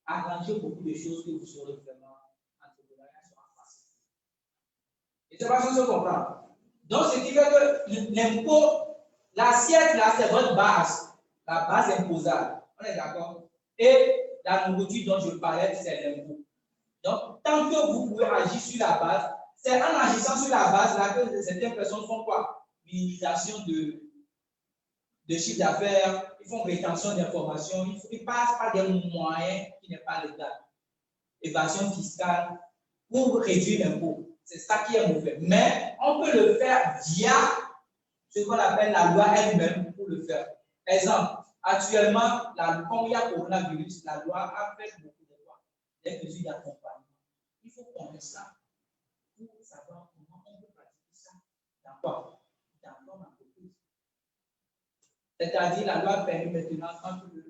arranger beaucoup de choses que vous saurez vraiment entrepreneuriat sur la face. Et c'est pas si je comprends. Donc, ce qui fait que l'impôt, l'assiette là, c'est votre base, la base imposable. On est d'accord? Et la nourriture dont je parlais, c'est l'impôt. Donc, tant que vous pouvez agir sur la base, c'est en agissant sur la base là que certaines personnes font quoi? Minimisation de chiffre d'affaires, ils font rétention d'informations, ils passent par des moyens qui n'est pas légal. Évasion fiscale pour réduire l'impôt. C'est ça qui est mauvais. Mais on peut le faire via ce qu'on appelle la loi elle-même pour le faire. Exemple, actuellement, comme il y a coronavirus, la loi a fait beaucoup de lois, des mesures d'accompagnement. Il faut connaître ça pour savoir comment on peut pratiquer ça dans quoi? Dans notre entreprise. C'est-à-dire, la loi permet maintenant de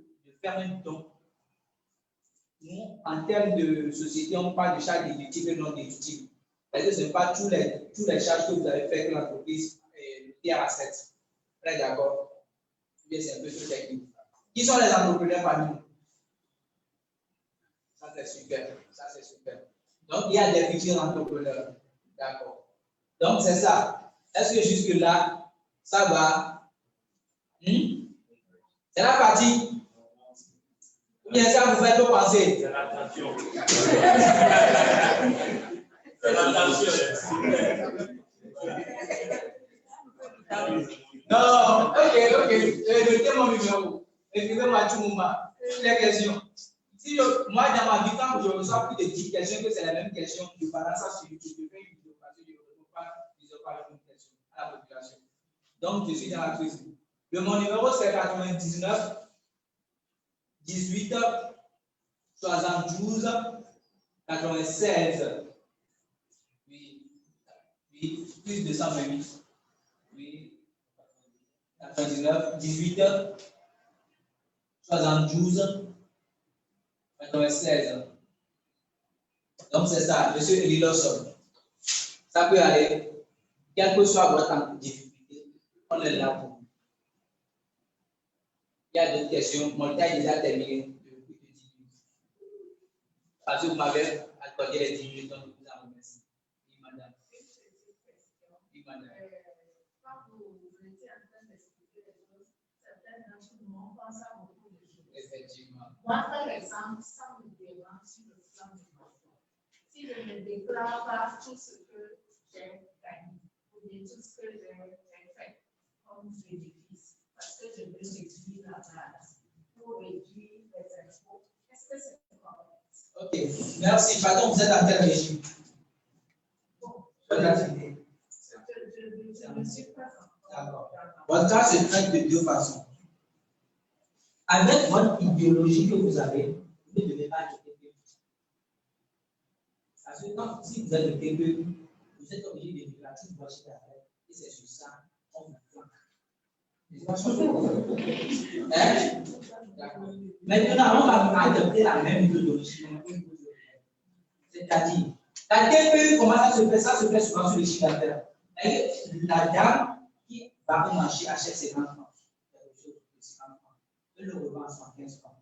faire un don. Nous, en termes de société, on parle de charges déductibles et non déductibles. Parce que ce n'est pas tous les charges que vous avez fait que l'entreprise est à 7. Vous êtes d'accord? C'est un peu trop technique. Qui sont les entrepreneurs parmi nous? Ça, c'est super. Ça, c'est super. Donc, il y a des futurs entrepreneurs. D'accord. Donc, c'est ça. Est-ce que jusque-là, ça va? C'est la partie. Ou bien ça vous fait trop penser? C'est l'attention. C'est l'attention. Non, ok. Donnez mon numéro. Écrivez-moi tout moment. Toutes les questions. Si moi, dans ma vie, quand je reçois plus de 10 questions, que c'est la même question, je balance ça sur YouTube, je fais une vidéo parce que je ne réponds pas la même question à la population. Donc, je suis dans la crise. Mon numéro, c'est 99 18 72 96. Oui, plus 228. Oui, 99 18 72 96. Donc, c'est ça, monsieur Eli Lawson. Ça peut aller, quelle que soit votre difficulté, on est là pour vous. Il y a d'autres questions. Mon temps est déjà terminé depuis 10 minutes. Parce que vous m'avez accordé les 10 minutes, donc je vous en remercie. Oui, madame. Oui, madame. Quand vous étiez en train d'expliquer les choses, certaines d'entre nous pensent à beaucoup de choses. Effectivement. Moi, par exemple, ça me dérange sur le plan de ma foi. Si je ne déclare pas tout ce que j'ai gagné, ou bien tout ce que j'ai fait comme bénéfice, parce que je veux réduire la base pour réduire les impôts, est-ce que c'est correct? Ok, merci. Pardon, vous êtes en quel régime? Bon, Je ne suis pas encore. D'accord. Votre cas se traite de deux façons. Avec votre idéologie que vous avez, vous ne devez pas être TPE. Parce que quand si vous êtes le TPE, vous êtes obligé de déclarer une voiture d'affaires et c'est sur ça qu'on vous flanque. Hein? Maintenant, on va adopter la même méthodologie. C'est-à-dire, la TPE, comment ça se fait? Ça se fait souvent sur le chiffre d'affaires. La dame qui va au marché achète 50 francs. Elle le revend à 115 francs.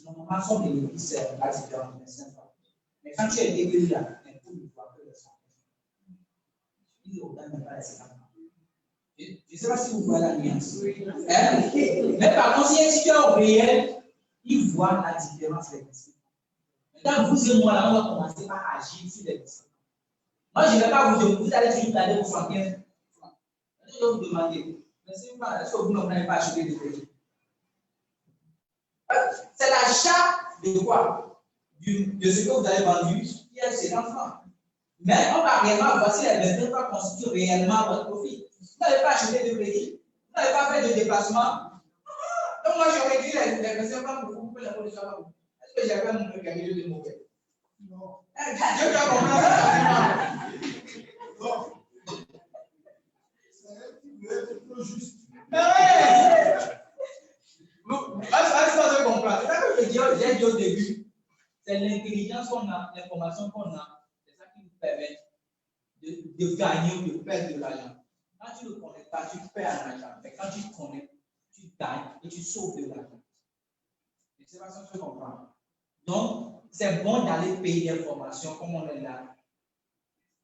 Normalement, son bénéfice, c'est la différence de 25 francs. Mais quand tu es TPE là, il ne voit que les 115 francs. Il ne regarde même pas les 50 francs. Je ne sais pas si vous voyez la nuance. Mais par contre, si un étudiant réel, il voit la différence des 25 francs. Maintenant, vous et moi, là, on va commencer par agir sur les 25 francs. Moi, je ne vais pas vous demander, vous allez toujours garder vos 115 francs. Je vais vous demander, est-ce que vous n'avez pas acheté de crédit? C'est l'achat de quoi? De ce que vous avez vendu qui est 50 francs. Mais on va réellement voir si les 25 francs constituent réellement votre profit. Vous n'avez pas acheté de crédit, vous n'avez pas fait de déplacement. Donc, moi, je réduis les 25 francs pour vous, pour les produits. Est-ce que j'avais mon quelque chose de mauvais? Non. Je dois comprendre ça. Non. C'est plus juste. Mais ouais! Est-ce que vous comprenez? C'est ça que j'ai dit au début. C'est l'intelligence qu'on a, l'information qu'on a. C'est ça qui nous permet de gagner ou de perdre de l'argent. Quand tu ne connais pas, tu perds de l'argent. Mais quand tu connais, tu gagnes et tu sauves de l'argent. C'est pas ça que je comprends. Donc, c'est bon d'aller payer des formations comme on est là.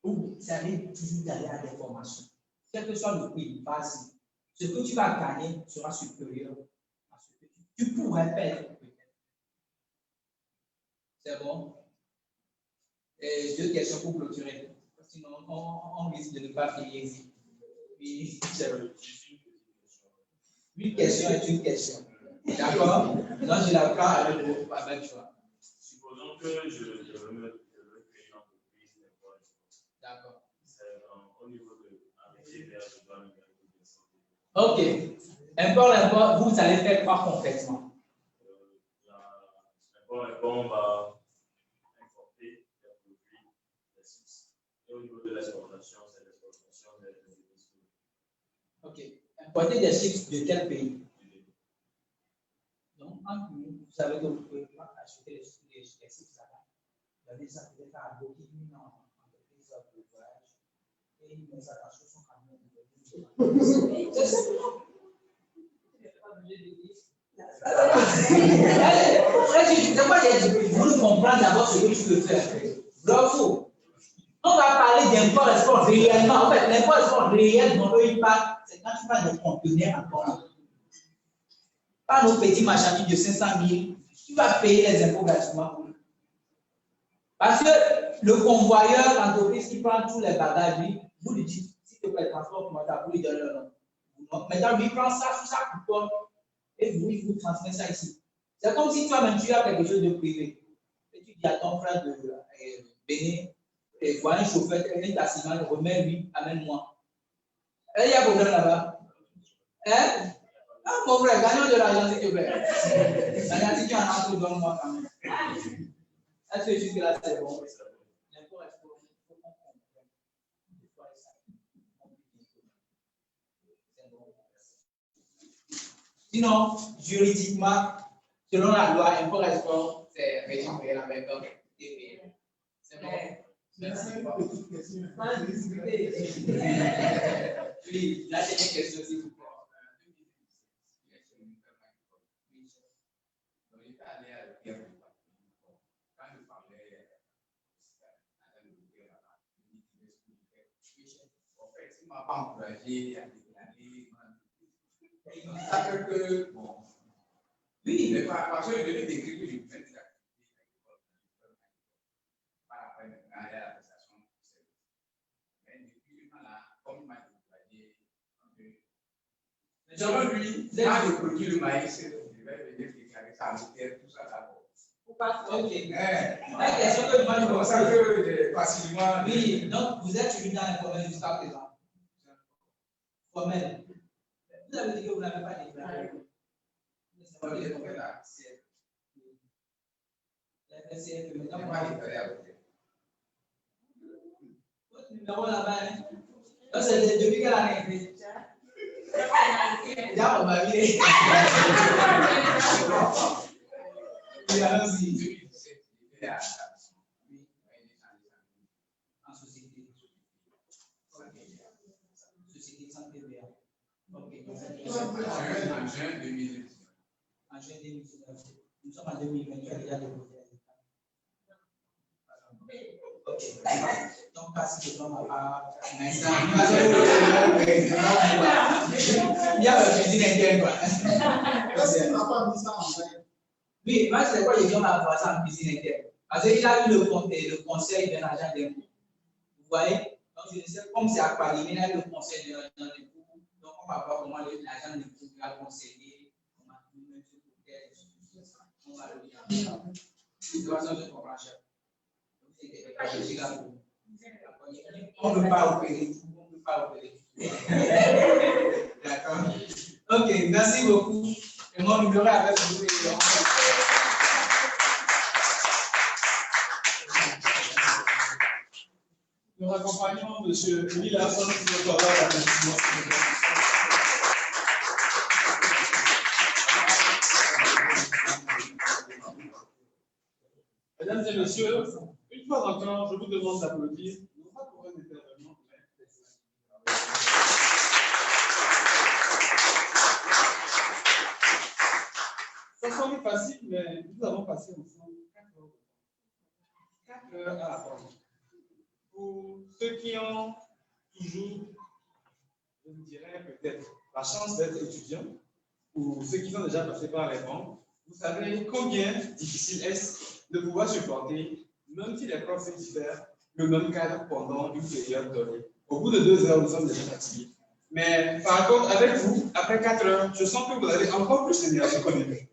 Ou c'est toujours d'aller à des formations. Quel que soit le prix, vas-y. Ce que tu vas gagner sera supérieur à ce que tu pourrais perdre. C'est bon? Et 2 questions pour clôturer. Sinon, on risque de ne pas finir ici. Oui, c'est vrai. Une question est une question. D'accord? Non, je la prends avec toi. Supposons que je veux créer une entreprise. D'accord. Au niveau de la métier vert, je dois me mettre de santé. Ok. Vous allez faire quoi concrètement? On va importer des produits, des chips. Et au niveau de l'exportation, c'est l'exportation des entreprises. Ok. Importer des chips de quel pays? Donc, vous savez que vous ne pouvez pas acheter les chips là-bas. Vous avez ça peut-être à bloquer une entreprise de voyage et une mise à sur son camion. Vous ne comprenez d'abord ce que tu veux faire. Bravo. On va parler d'import-export réellement. En fait, l'import-export réel dont eux ils parlent, c'est quand tu parles de conteneurs encore. Pas nos petits marchandises de 500 000, tu vas payer les impôts gratuitement pour eux. Parce que le convoyeur, l'entreprise qui prend tous les bagages, lui, vous lui dites, s'il te plaît, transport, comment t'as voulu donner le nom. Maintenant, lui prend ça sous sa couponne et il vous transmet ça ici. C'est comme si toi-même tu as quelque chose de privé. Et tu dis à ton frère de Bénin, voilà un chauffeur, un taximan, remets-lui, amène-moi. Il y a un problème là-bas. Hein? Ah, mon frère, gagnons de l'argent, s'il te plaît. Gagnons, si tu en as tout, donne-moi quand même. Est-ce que jusque-là, c'est bon? L'import est pour qu'on comprenne. Sinon, juridiquement, selon la loi, import-export, c'est régime réel avec TPE. C'est bon? Merci. Oui, la dernière question, s'il vous plaît. Pas encouragé à déclarer. Que bon. Oui, mais parce que je vais décrire que je fais des activités par après maintenant à la prestation de service. Mais depuis là, comme il m'a déclaré, selon lui, quand je produis le maïs, je vais venir déclarer ça en terre, tout ça d'abord. Ok. La question que moi je pense que facilement. Oui, donc vous êtes toujours dans l'informel jusqu'à présent. Formel. Vous avez dit que vous n'avez pas déclaré. Non, j'ai fait la CF. La CF, mais Je n'ai pas déclaré à côté. Votre numéro là-bas, c'est depuis quelle année? Déjà, on va bien. Oui, allons-y. En société. Société de santé verte. Ok. En juin 2019. En juin 2019. Nous sommes en 2020, tu as déjà déposé. Ok. Donc, pas si je ma part. Il y a la cuisine indienne, quoi. Est-ce qu'il n'a pas mis ça en vrai? Oui, moi, c'est quoi, je donne ma voisin en cuisine indienne. Parce qu'il a eu le conseil d'un agent d'impôt. Vous voyez? Donc, je sais, comme c'est à Paris, il a eu le conseil d'un agent d'impôt. Donc, on va voir comment l'agent d'impôt va conseiller. Comment nous-mêmes se protéger. On va le dire. De toute façon, je comprends, chef. On ne peut pas opérer. On ne peut pas opérer. D'accord. Ok, merci beaucoup. Et mon numéro avec vous. Nous accompagnons M. Émile Hassan pour notre avoir d'applaudissements. Mesdames et messieurs, une fois encore, je vous demande d'applaudir, non pas pour un intervenant, mais ça semble facile, mais nous avons passé ensemble 4 heures. 4 heures à apprendre. Pour ceux qui ont toujours, je vous dirais peut-être, la chance d'être étudiants, ou ceux qui sont déjà passés par les bancs, vous savez combien difficile est-ce de pouvoir supporter, même si les profs diffèrent, le même cadre pendant une période donnée. Au bout de 2 heures, nous sommes déjà fatigués. Mais par contre, avec vous, après 4 heures, je sens que vous avez encore plus d'énergie qu'au début.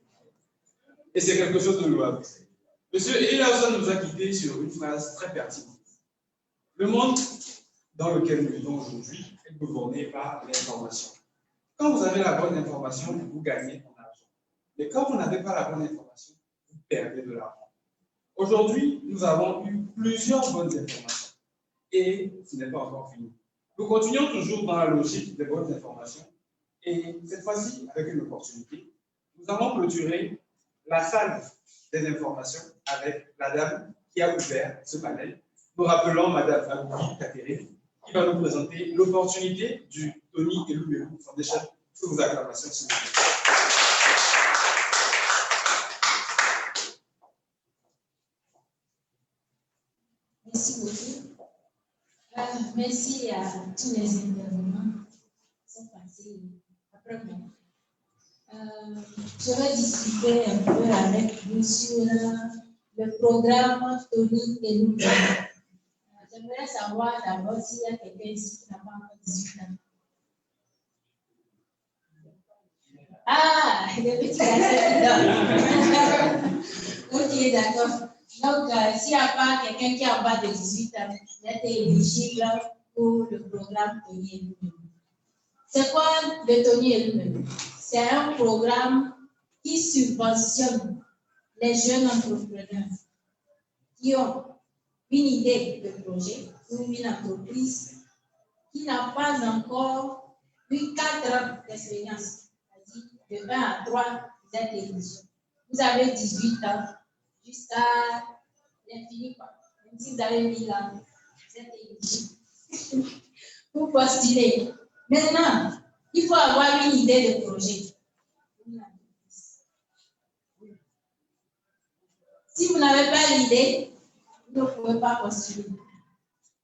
Et c'est quelque chose de louable. Monsieur Émile Hassan nous a quittés sur une phrase très pertinente. Le monde dans lequel nous vivons aujourd'hui est gouverné par l'information. Quand vous avez la bonne information, vous gagnez en argent. Mais quand vous n'avez pas la bonne information, vous perdez de l'argent. Aujourd'hui, nous avons eu plusieurs bonnes informations. Et ce n'est pas encore fini. Nous continuons toujours dans la logique des bonnes informations. Et cette fois-ci, avec une opportunité, nous avons clôturé la salle des informations avec la dame qui a ouvert ce panel. Nous rappelons Mme Abouki Catherine, qui va nous présenter l'opportunité du Tony Elumelu Foundation. Sous vos acclamations, s'il vous plaît. Merci beaucoup. Merci à tous les intervenants qui sont passés après moi. Je vais discuter un peu avec vous sur le programme Tony Elumelu. J'aimerais savoir d'abord s'il y a quelqu'un ici qui n'a pas encore 18 ans. Ah, le petit garçon qui dort. Ok, d'accord. Donc, s'il n'y a pas quelqu'un qui a en bas de 18 ans, il est éligible pour le programme Tony Elumelu. C'est quoi le Tony Elumelu? C'est un programme qui subventionne les jeunes entrepreneurs qui ont une idée de projet ou une entreprise qui n'a pas encore eu 4 ans d'expérience. C'est-à-dire de 1 à 3, vous êtes éligible. Vous avez 18 ans jusqu'à l'infini. Même si vous avez 1000 ans, vous êtes éligible pour postuler. Maintenant, il faut avoir une idée de projet. Si vous n'avez pas l'idée, vous ne pouvez pas postuler.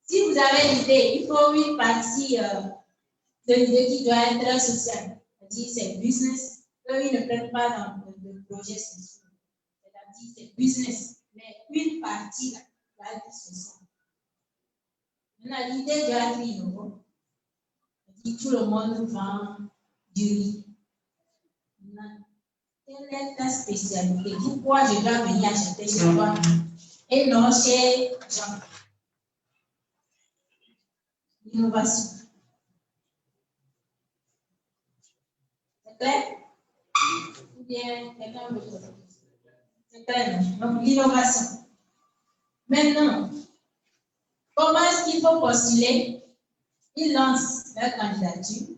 Si vous avez l'idée, il faut une partie de l'idée qui doit être sociale. C'est-à-dire c'est business. Eux, ils ne prennent pas dans le projet social. C'est-à-dire c'est business. Mais une partie là, doit être sociale. Maintenant, l'idée doit être innovante. C'est-à-dire tout le monde vend du riz. Maintenant, quelle est ta spécialité? Pourquoi je dois venir acheter chez toi et non chez Jean? L'innovation. C'est clair? Ou bien quelqu'un veut dire? C'est clair. Donc, l'innovation. Maintenant, comment est-ce qu'il faut postuler? Ils lancent leur candidature.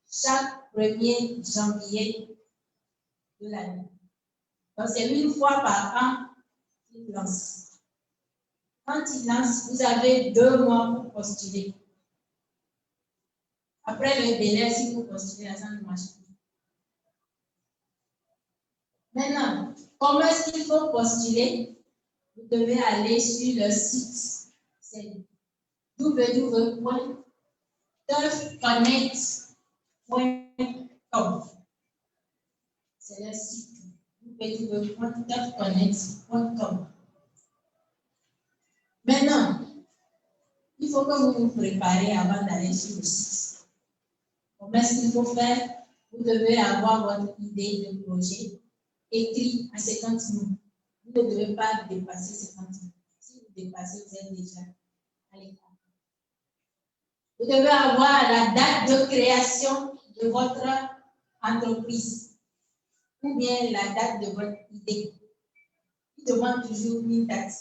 chaque 1er janvier de l'année. Donc, c'est une fois par an qu'il lance. Quand il lance, vous avez 2 mois pour postuler. Après le délai, si vous postulez, ça ne marche plus. Maintenant, comment est-ce qu'il faut postuler? Vous devez aller sur le site. C'est www.turfconnect.com. C'est le site www.turfconnect.com. Maintenant, il faut que vous vous préparez avant d'aller sur le site. Comment est-ce qu'il faut faire? Vous devez avoir votre idée de projet écrit à 50 mots. Vous ne devez pas dépasser 50 mots. Si vous dépassez, vous êtes déjà à l'écart. Vous devez avoir la date de création de votre entreprise ou bien la date de votre idée. Il demande toujours une date.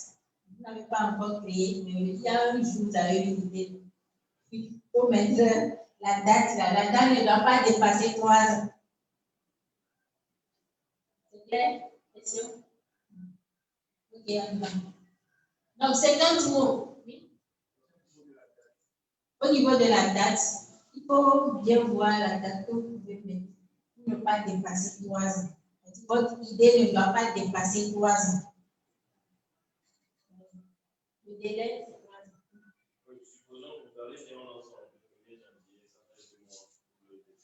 Vous n'avez pas encore créé, mais il y a un jour, vous avez une idée. Il faut mettre la date là. La date ne doit pas dépasser 3 ans. C'est clair? Question? Ok, on va. Donc, 50 mots. Oui. Au niveau de la date, il faut bien voir la date que vous pouvez mettre pour ne pas dépasser 3 ans. Votre idée ne doit pas dépasser 3 ans. Le délai, c'est 3 ans. Supposons que vous avez fait un ensemble le 1er janvier, ça fait 2 mois pour le dépôt.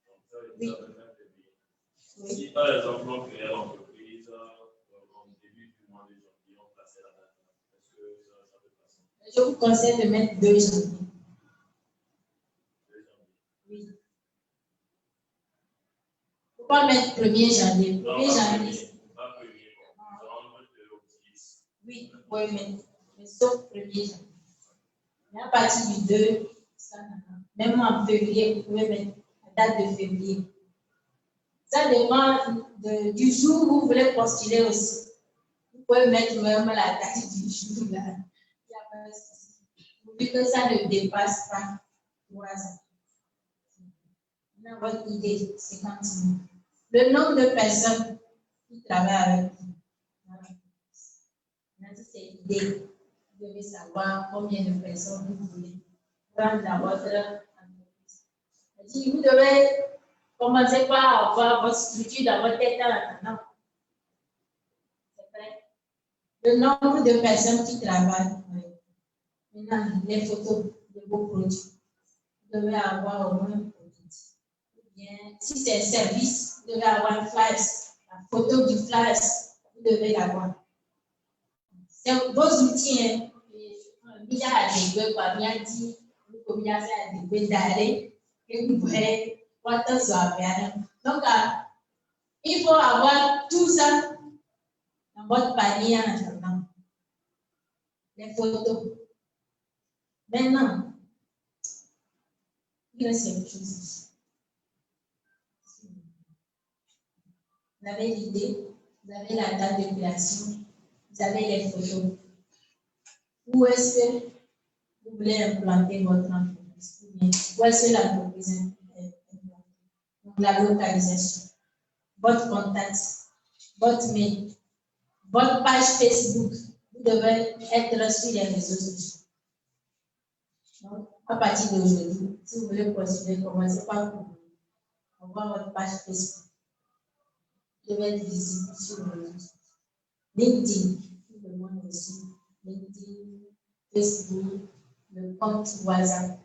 Donc, ça veut dire que ça fait février. Si par exemple, on crée l'entreprise au début du mois de janvier, on plaçait la date, est-ce que ça peut passer? Je vous conseille de mettre 2 janvier. 2 janvier. Oui. Il ne faut pas mettre 1er janvier. 1er janvier. Pas premier, genre de 10. Oui, vous pouvez mettre, mais sauf 1er janvier. Mais à partir du 2, ça n'a pas. Même en février, vous pouvez mettre la date de février. Ça dépend du jour où vous voulez postuler aussi. Vous pouvez mettre même la date du jour là. Il n'y a pas de souci. Vu que ça ne dépasse pas 3 ans. Maintenant, votre idée, c'est quand même. Le nombre de personnes qui travaillent avec vous. Maintenant, si c'est l'idée, vous devez savoir combien de personnes vous voulez prendre dans votre entreprise. Vous devez commencer par avoir votre structure dans votre tête en attendant. C'est vrai. Le nombre de personnes qui travaillent. Maintenant, les photos de vos produits. Vous devez avoir au moins un produit. Ou bien, si c'est un service, vous devez avoir un flash. La photo du flash, vous devez l'avoir. C'est vos outils. Il y a des deux, il y a 10, il y a des d'aller, et vous pouvez. Donc, il faut avoir tout ça dans votre panier en attendant. Les photos. Maintenant, il reste quelque chose. Vous avez l'idée, vous avez la date de création, vous avez les photos. Où est-ce que vous voulez implanter votre entreprise? Où est-ce que l'entreprise est implantée? Donc, la localisation, votre contact, votre mail, votre page Facebook, vous devez être sur les réseaux sociaux. Donc, à partir d'aujourd'hui, si vous voulez postuler, commencez par avoir votre page Facebook. Vous devez être visible sur les réseaux sociaux. LinkedIn, tout le monde aussi. LinkedIn, Facebook, le compte WhatsApp.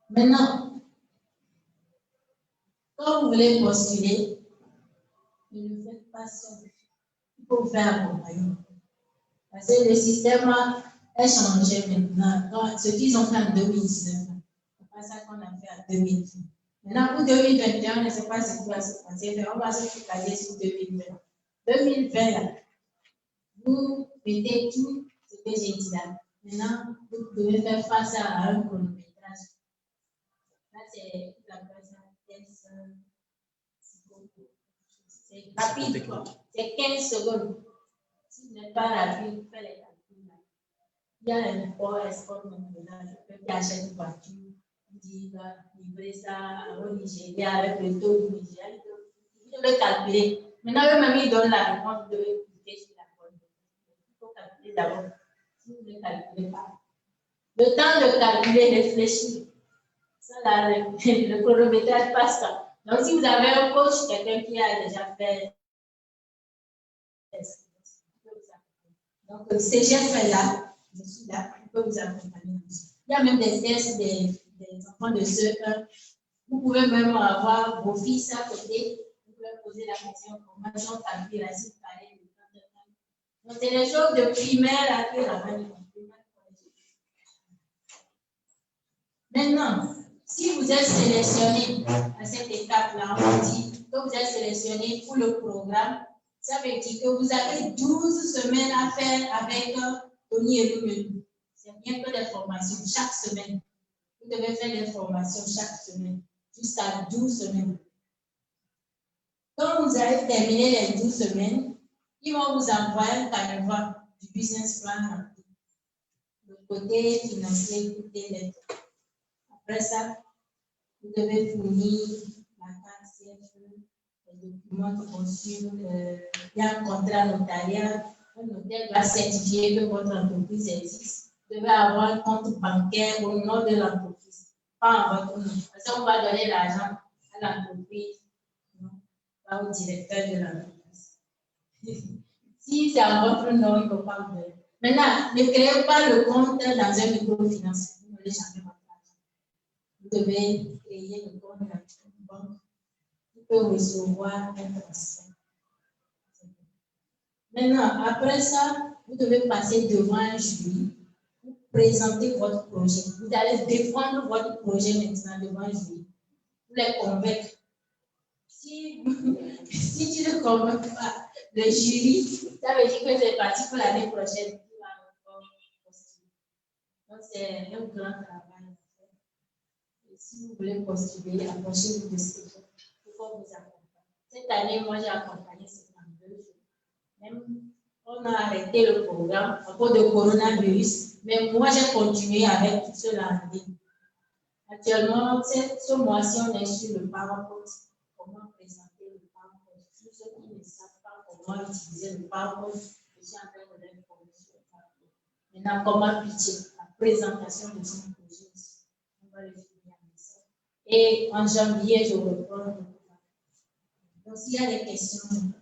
Maintenant, quand vous voulez postuler, ne le faites pas seul. Il faut vous faire accompagner. Parce que le système a changé maintenant. Donc, ce qu'ils ont fait en 2019, c'est pas ça qu'on a fait en 2020. Maintenant, pour 2021, on ne sait pas ce qui va se passer, mais on va se focaliser sur 2020. 2020, là, vous mettez tout ce que j'ai dit là. Maintenant, vous devez faire face à un chronométrage. Là, c'est la personne. C'est rapide, quoi. C'est 15 secondes. Si vous n'êtes pas rapide, faites les calculs. Il y a un port export maintenant, qui achète une voiture, il dit il va livrer ça au Nigeria avec le taux du Nigeria. Vous devez calculer. Maintenant, eux-mêmes, ils donnent la réponse, vous devez cliquer sur la bonne. Il faut calculer d'abord. Si vous ne calculez pas. Le temps de calculer, réfléchir. Ça, là, le chronométrage passe pas. Donc, si vous avez un coach, quelqu'un qui a déjà fait. Donc, CGF est là, je suis là, je peux vous accompagner. Il y a même des tests des enfants de CE1. Vous pouvez même avoir vos fils à côté. Vous pouvez poser la question comment ils ont calculé la suite pareil. Donc, c'est les choses de primaire à que la fin. Maintenant, si vous êtes sélectionné à cette étape-là, on dit que vous êtes sélectionné pour le programme, ça veut dire que vous avez 12 semaines à faire avec Tony et Lumelu. C'est bien que des formations chaque semaine. Vous devez faire des formations chaque semaine, jusqu'à 12 semaines. Quand vous avez terminé les 12 semaines, ils vont vous envoyer un canevas du business plan. Le côté financier, côté lettre. Après ça, vous devez fournir la carte CFE, les documents conçus, il y a un contrat notarial, un notaire doit certifier que votre entreprise existe. Vous devez avoir un compte bancaire au nom de l'entreprise, pas en votre nom. Parce qu'on va donner l'argent à l'entreprise, pas au directeur de l'entreprise. Si c'est en votre nom, il ne faut pas vous donner. Maintenant, ne créez pas le compte dans un microfinance. Vous n'allez jamais votre argent. Vous devez créer le compte dans une banque qui peut recevoir un transfert. Maintenant, après ça, vous devez passer devant un jury pour présenter votre projet. Vous allez défendre votre projet maintenant devant un jury. Vous les convaincre. Si tu ne convaincs pas le jury, ça veut dire que c'est parti pour l'année prochaine. Donc, c'est un grand travail. Et si vous voulez postuler, approchez-vous de ce que pour vous accompagner. Cette année, moi, j'ai accompagné 52 jours. Même, on a arrêté le programme à cause de coronavirus, mais moi, j'ai continué avec tout cela en ligne. Actuellement, ce mois-ci, on est sur le PowerPoint. Comment présenter le PowerPoint? Tous ceux qui ne savent pas comment utiliser le PowerPoint, je suis en train de les former sur le PowerPoint. Maintenant, comment pitcher la présentation de son projet aussi. On va le finir avec ça. Et en janvier, je reprends le programme. Donc, s'il y a des questions. Non,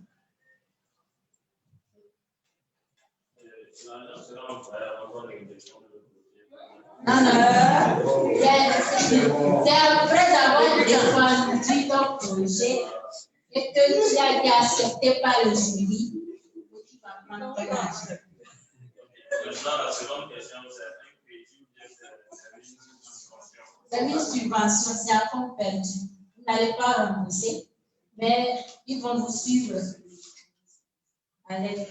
c'est après avoir défendu ton projet et que tu as été accepté par le jury que tu vas prendre ton argent. Maintenant, la seconde question, c'est une subvention, c'est à fond perdu. Vous n'allez pas rembourser, mais ils vont vous suivre à l'aide.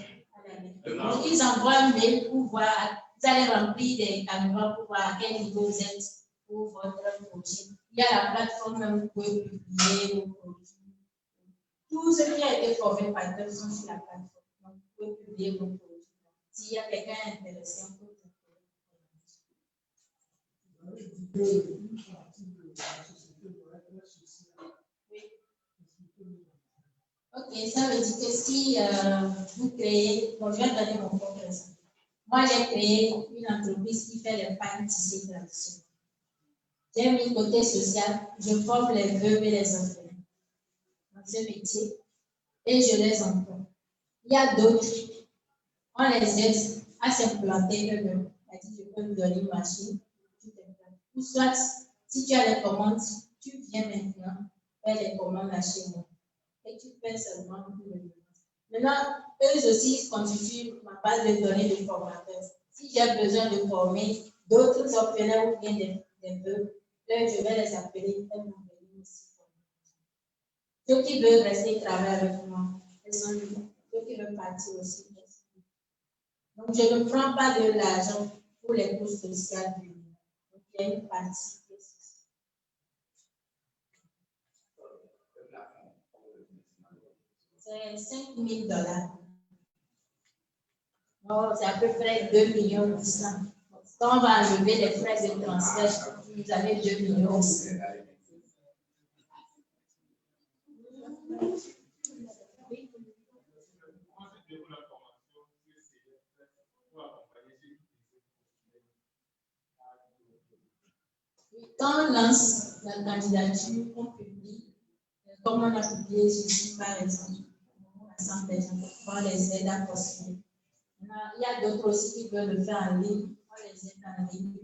Donc, ils envoient un mail pour voir. Vous allez remplir des canevas pour voir à quel niveau vous êtes pour votre projet. Il y a la plateforme où vous pouvez publier vos produits. Tout ce qui a été formé par eux sont sur la plateforme. Donc, vous pouvez publier vos produits. S'il y a quelqu'un intéressé, on peut Ok, ça veut dire que si vous créez, bon, je vais donner mon propre exemple. Moi, j'ai créé une entreprise qui fait les pains tissés traditionnels. J'ai mis côté social, je forme les veuves et les orphelins dans ce métier et je les emploie. Il y a d'autres, on les aide à s'implanter eux-mêmes. Je peux vous donner une machine, tu t'implantes. Ou soit, si tu as les commandes, tu viens maintenant faire les commandes à chez moi. Et tu fais seulement pour le business. Maintenant, eux aussi constituent ma base de données de formateurs. Si j'ai besoin de former d'autres orphelins ou bien des veuves, je vais les appeler, elles vont venir aussi former. Ceux qui veulent rester travailler avec moi, elles sont libres. Ceux qui veulent partir aussi. Donc, je ne prends pas de l'argent pour les coûts sociaux. Donc, il y a une partie. C'est $5 000. Oh, c'est à peu près 2 800 000. Quand on va enlever les frais de transfert, vous avez 2 millions aussi. Quand on lance la candidature, on publie, comme on a publié ceci par exemple, à 100 personnes, on les aide à postuler. Il y a d'autres aussi qui veulent le faire en ligne, on les aide en ligne.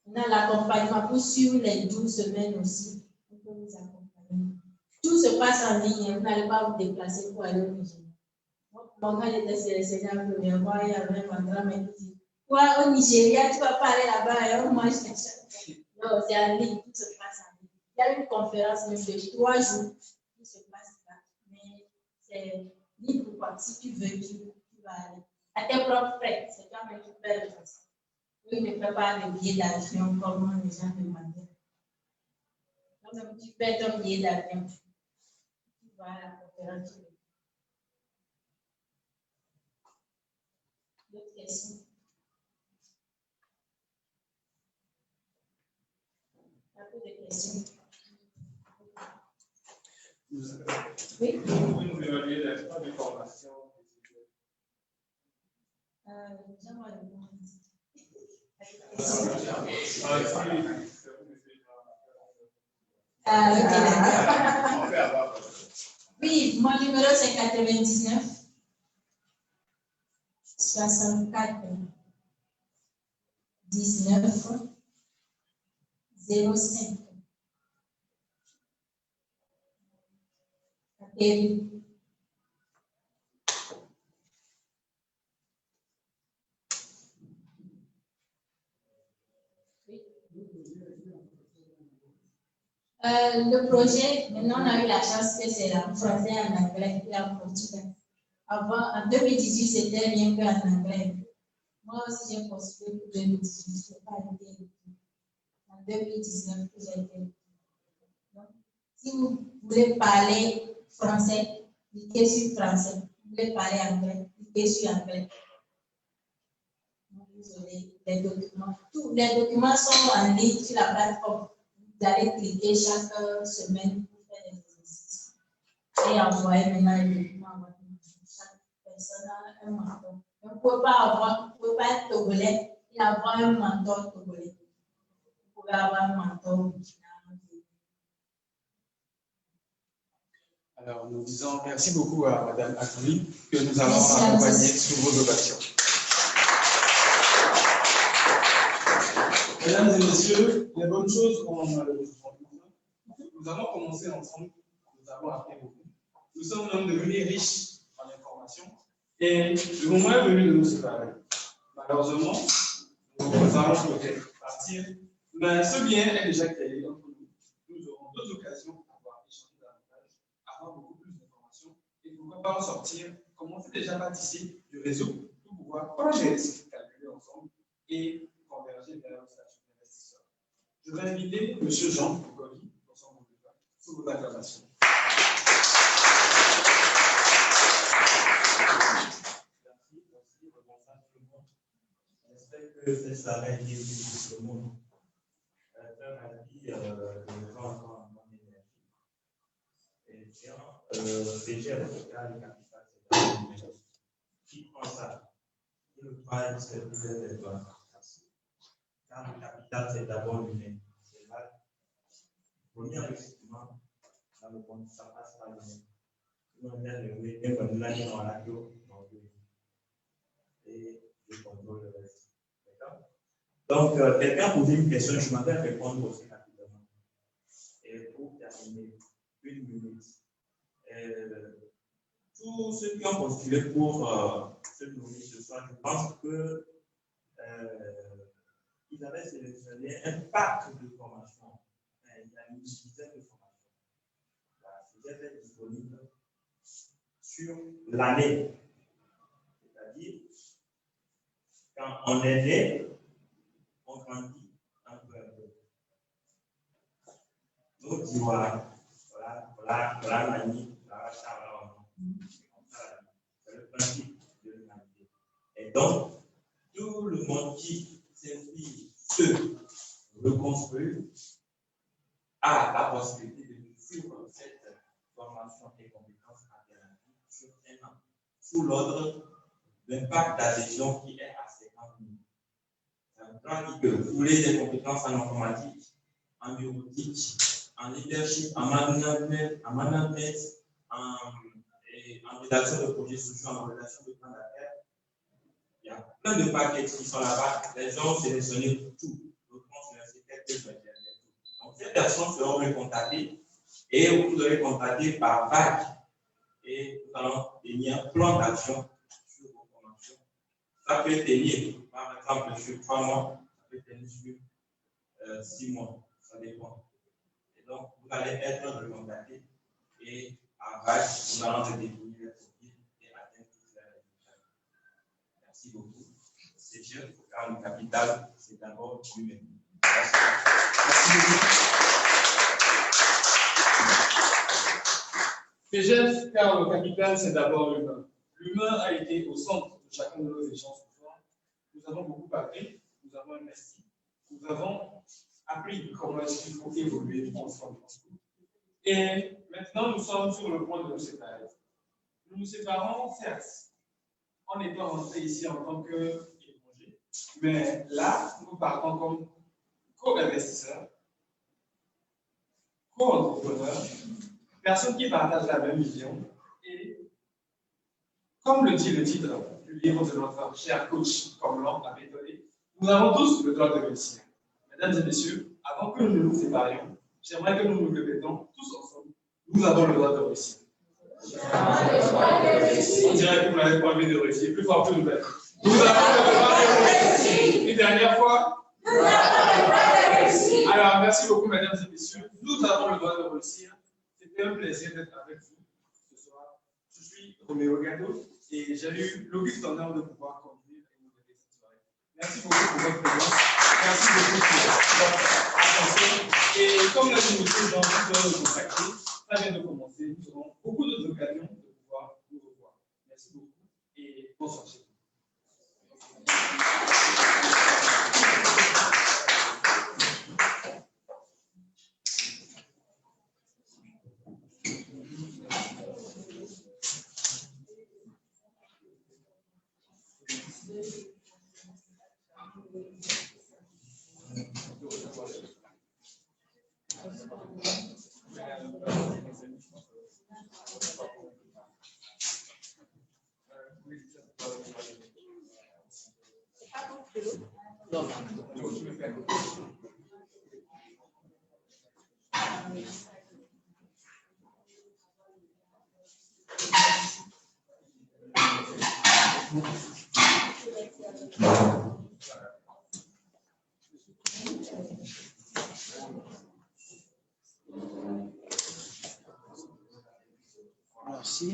On a l'accompagnement pour suivre les 12 semaines aussi, on peut vous accompagner. Tout se passe en ligne, vous n'allez pas vous déplacer pour aller au Nigeria. Moi, quand j'étais sélectionnée la première fois, il y avait un grand mec qui dit, toi, au Nigeria, tu ne vas pas aller là-bas, et moi, je non, c'est en ligne, tout se passe en ligne. Il y a une conférence même de 3 jours qui se passe là, mais c'est libre quoi. Si tu veux, tu vas aller. À tes propres frais, c'est toi-même qui fais le transport. Oui, ne fais pas le billet d'avion comme les gens demandaient. Donc, tu fais ton billet d'avion, tu vas à la conférence. D'autres questions? Des questions. Oui. Vous pouvez nous évaluer les temps de formation? J'aimerais répondre. Ok, d'accord. Oui, mon numéro c'est 99 64 19 05. Okay. Le projet, maintenant on a eu la chance que c'est en français, en anglais et en portugais. Avant, en 2018, c'était rien qu'en anglais. Moi aussi, j'ai postulé pour 2018, je n'ai pas été. En 2019, j'ai été. Donc, si vous voulez parler français, cliquez sur français. Vous voulez parler anglais, cliquez sur anglais. Vous aurez les documents. Tous les documents sont en ligne sur la plateforme. Vous allez cliquer chaque semaine pour faire des exercices. Et envoyer maintenant les documents à votre mentor. Chaque personne a un mentor. Vous ne pouvez pas être togolais et avoir un mentor togolais. Vous pouvez avoir un mentor original. Alors, nous disons merci beaucoup à Mme Atouli que nous allons accompagner sur vos ovations. Mesdames et messieurs, les bonnes choses ont malheureusement. Nous avons commencé ensemble, nous avons appris beaucoup. Nous sommes donc devenus riches en informations et le moment est venu de nous séparer. Malheureusement, nous allons peut-être partir, mais ce bien est déjà créé entre nous. Nous aurons d'autres occasions pour pouvoir échanger davantage, avoir beaucoup plus d'informations et pourquoi pas en sortir, commencer déjà par tisser du réseau pour pouvoir projeter les risques calculés ensemble et converger vers la station d'investisseurs. Je vais inviter M. Jean Kokovi pour son groupe sous vos acclamations. Merci, bonsoir tout le monde. J'espère que cette soirée est utile pour tout le monde. Faire ma vie, je me rends encore en bonne énergie. Et bien, CGF, le capital, c'est qui prend ça? Il le prend, c'est plus de toi. Car le capital, c'est d'abord l'humain. C'est là. Le premier investissement dans le compte, ça passe par l'humain. Nous, on a le humain, comme là, on a radio, et je contrôle le reste. D'accord? Donc, quelqu'un a posé une question, je m'en vais répondre aussi rapidement. Et pour terminer, 1 minute. Tous ceux qui ont postulé pour se nourrir ce soir, je pense que ils avaient sélectionné un pack de formation. Il y a une dizaine de formations. C'était disponible sur l'année. C'est-à-dire, quand on est né, on grandit un peu à peu. Donc, tu vois, voilà, l'année, c'est le principe de l'humanité. Et donc, tout le monde qui s'inspire se reconstruire a la possibilité de suivre cette formation et compétences alternatives sur un an, sous l'ordre d'un pacte d'adhésion qui est à 50 000. Ça veut dire que vous voulez des compétences en informatique, en bureautique, en leadership, en management, en rédaction de projets sociaux, en rédaction de plans d'affaires. Il y a plein de paquets qui sont là-bas. Les gens ont sélectionné tout. D'autres ont sélectionné quelques matières. Donc, ces personnes seront recontactées et vous serez contactés par vague. Et nous allons tenir un plan d'action sur vos formations. Ça peut tenir, par exemple, sur 3 mois, ça peut tenir sur 6 mois. Ça dépend. Et donc, vous allez être recontactés et à vague, nous allons se définir les profils et atteindre tous les résultats. Merci beaucoup. C'est sûr, car le capital, c'est d'abord humain. Merci beaucoup. CGF, car le capital, c'est d'abord l'humain. L'humain a été au centre de chacun de nos échanges ce soir. Nous avons beaucoup appris, nous avons investi, nous avons appris comment est-ce qu'il faut évoluer ensemble. Et maintenant, nous sommes sur le point de nous séparer. Nous nous séparons, certes, en étant rentrés ici en tant qu'étrangers, mais là, nous partons comme co-investisseurs, co-entrepreneurs, personnes qui partagent la même vision. Et comme le dit le titre du livre de notre cher coach, comme l'homme a bétonné, nous avons tous le droit de réussir. Mesdames et messieurs, avant que nous nous séparions, j'aimerais que nous nous répétons tous ensemble. Nous avons le droit de réussir. On dirait que vous n'avez pas envie de réussir. Plus fort, plus nouvelle. Nous avons le droit de réussir. Une dernière fois. Alors, merci beaucoup, mesdames et messieurs. Nous avons le droit de réussir. C'était un plaisir d'être avec vous ce soir. Je suis Roméo Gado et j'ai eu l'auguste honneur de pouvoir conduire et modérer cette soirée. Merci beaucoup pour votre présence. Merci beaucoup pour votre attention. Et comme l'a dit M. Jean, vous pouvez nous contacter. Ça vient de commencer. Nous aurons beaucoup d'autres occasions de pouvoir nous revoir. Merci beaucoup et bonsoir chez vous. Merci.